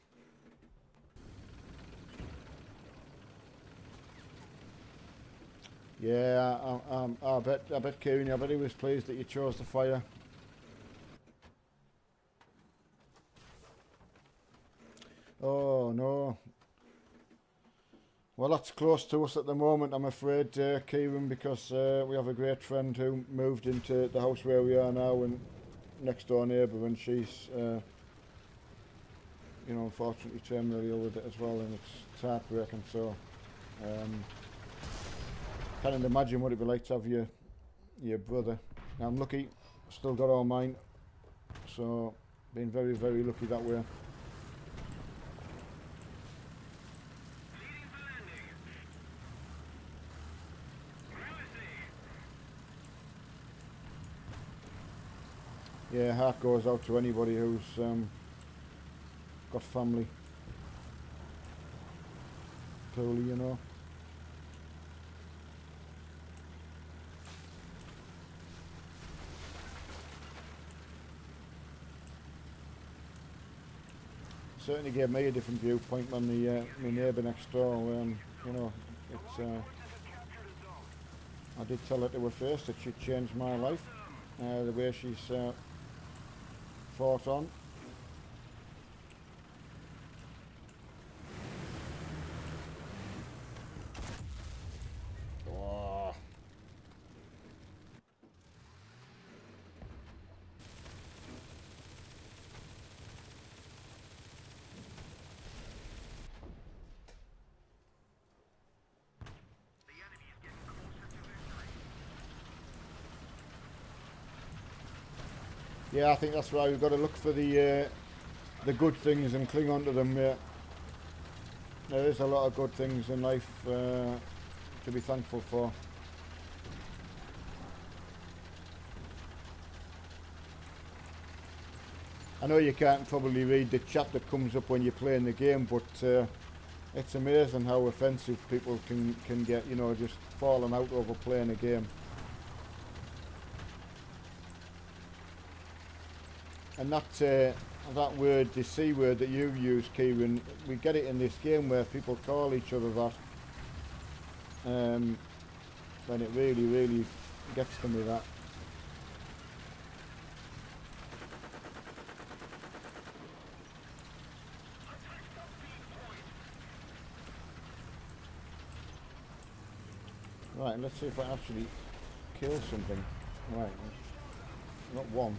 Yeah, I bet Kieran, I bet he was pleased that you chose the fire. Oh no. Well, that's close to us at the moment, I'm afraid, Kieran, because we have a great friend who moved into the house where we are now, and next door neighbour, and she's, you know, unfortunately terminally ill with it as well, and it's heartbreaking. So, can't imagine what it'd be like to have your brother. Now, I'm lucky, still got all mine, so been very, very lucky that way. Yeah, heart goes out to anybody who's got family. Clearly, you know. Certainly gave me a different viewpoint than the my neighbour next door. You know, it's. I did tell her to her face that she'd changed my life. The way she's fought on. Oh. Yeah, I think that's right. We've got to look for the good things and cling on to them. Yeah. There is a lot of good things in life to be thankful for. I know you can't probably read the chat that comes up when you're playing the game, but it's amazing how offensive people can get, you know, just falling out over playing a game. And that word, the C word that you use, Kieran, we get it in this game where people call each other that. When it really, really gets to me, that. Right, let's see if I actually kill something. Right, not one.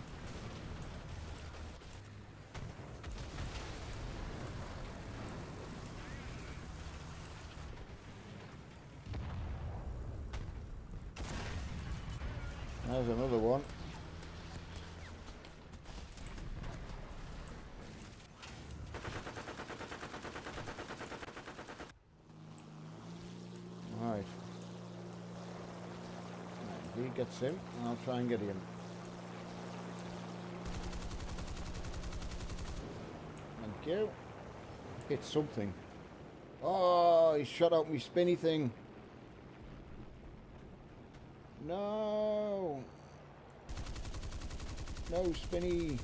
There's another one. Right. If he gets him, I'll try and get him. Thank you. Hit something. Oh, he shot out my spinny thing. No. No, spinny.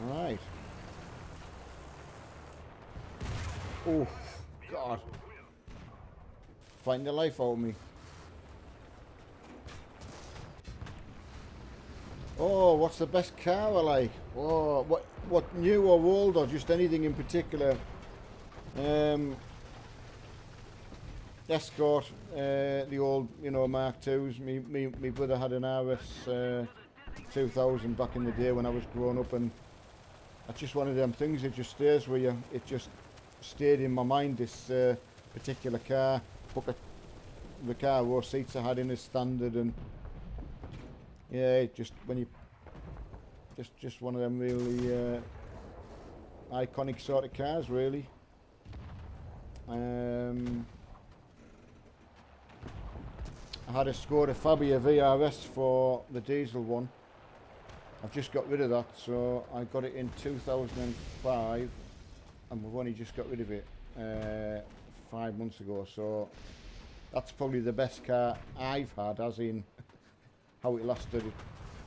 Alright. Oh, God. Fighting the life out of me. Oh, what's the best car I like? Oh, what new or old or just anything in particular? Escort, the old, you know, Mark IIs. Me brother had an RS 2000 back in the day when I was growing up, and that's just one of them things that just stays with you. It just stayed in my mind, this particular car. The car row seats I had in as standard, and yeah, it just when you just one of them really iconic sort of cars, really. I had a Skoda Fabia VRS for the diesel one. I've just got rid of that, so I got it in 2005, and we've only just got rid of it 5 months ago. So that's probably the best car I've had, as in how it lasted.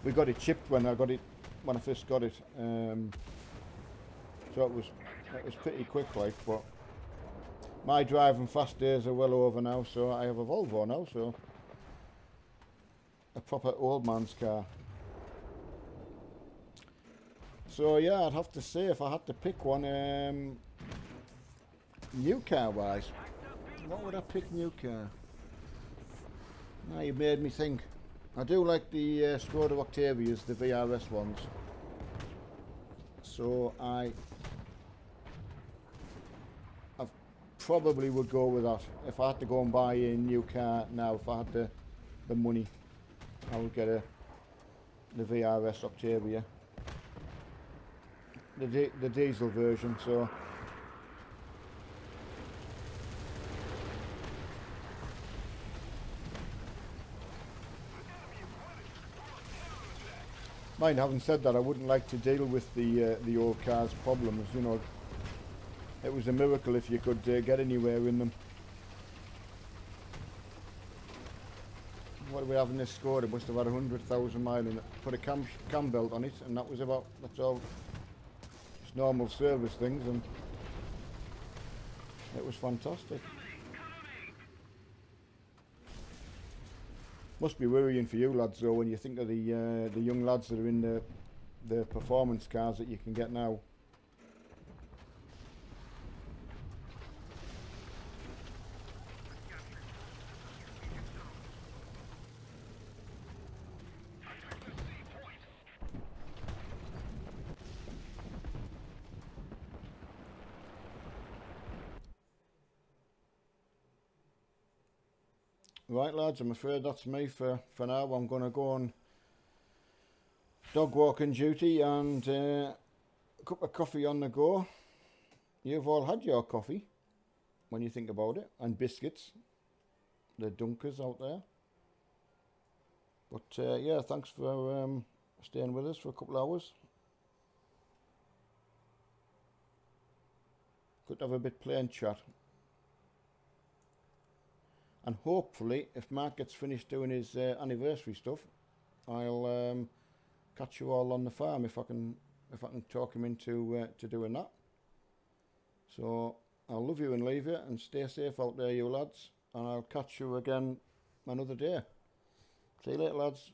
We got it chipped when I first got it, so it was pretty quick, like. But my driving fast days are well over now, so I have a Volvo now, so a proper old man's car. So yeah, I'd have to say, if I had to pick one, new car wise, what would I pick new car? Now you made me think. I do like the Skoda Octavias, the VRS ones. So I probably would go with that. If I had to go and buy a new car now, if I had the money, I would get the VRS Octavia, the diesel version. So mind, having said that, I wouldn't like to deal with the old cars' problems. You know, it was a miracle if you could get anywhere in them. What do we have in this Skoda? It must have had 100,000 miles in it. Put a cam belt on it, and that's all. Just normal service things, and it was fantastic. Must be worrying for you lads though, when you think of the young lads that are in the performance cars that you can get now. Right lads, I'm afraid that's me for now. I'm going to go on dog walking duty and a cup of coffee on the go. You've all had your coffee, when you think about it, and biscuits. The dunkers out there. But yeah, thanks for staying with us for a couple of hours. Good to have a bit plain chat. And hopefully, if Mark gets finished doing his anniversary stuff, I'll catch you all on the farm if I can talk him into to doing that. So I'll love you and leave you, and stay safe out there, you lads. And I'll catch you again another day. See you later, lads.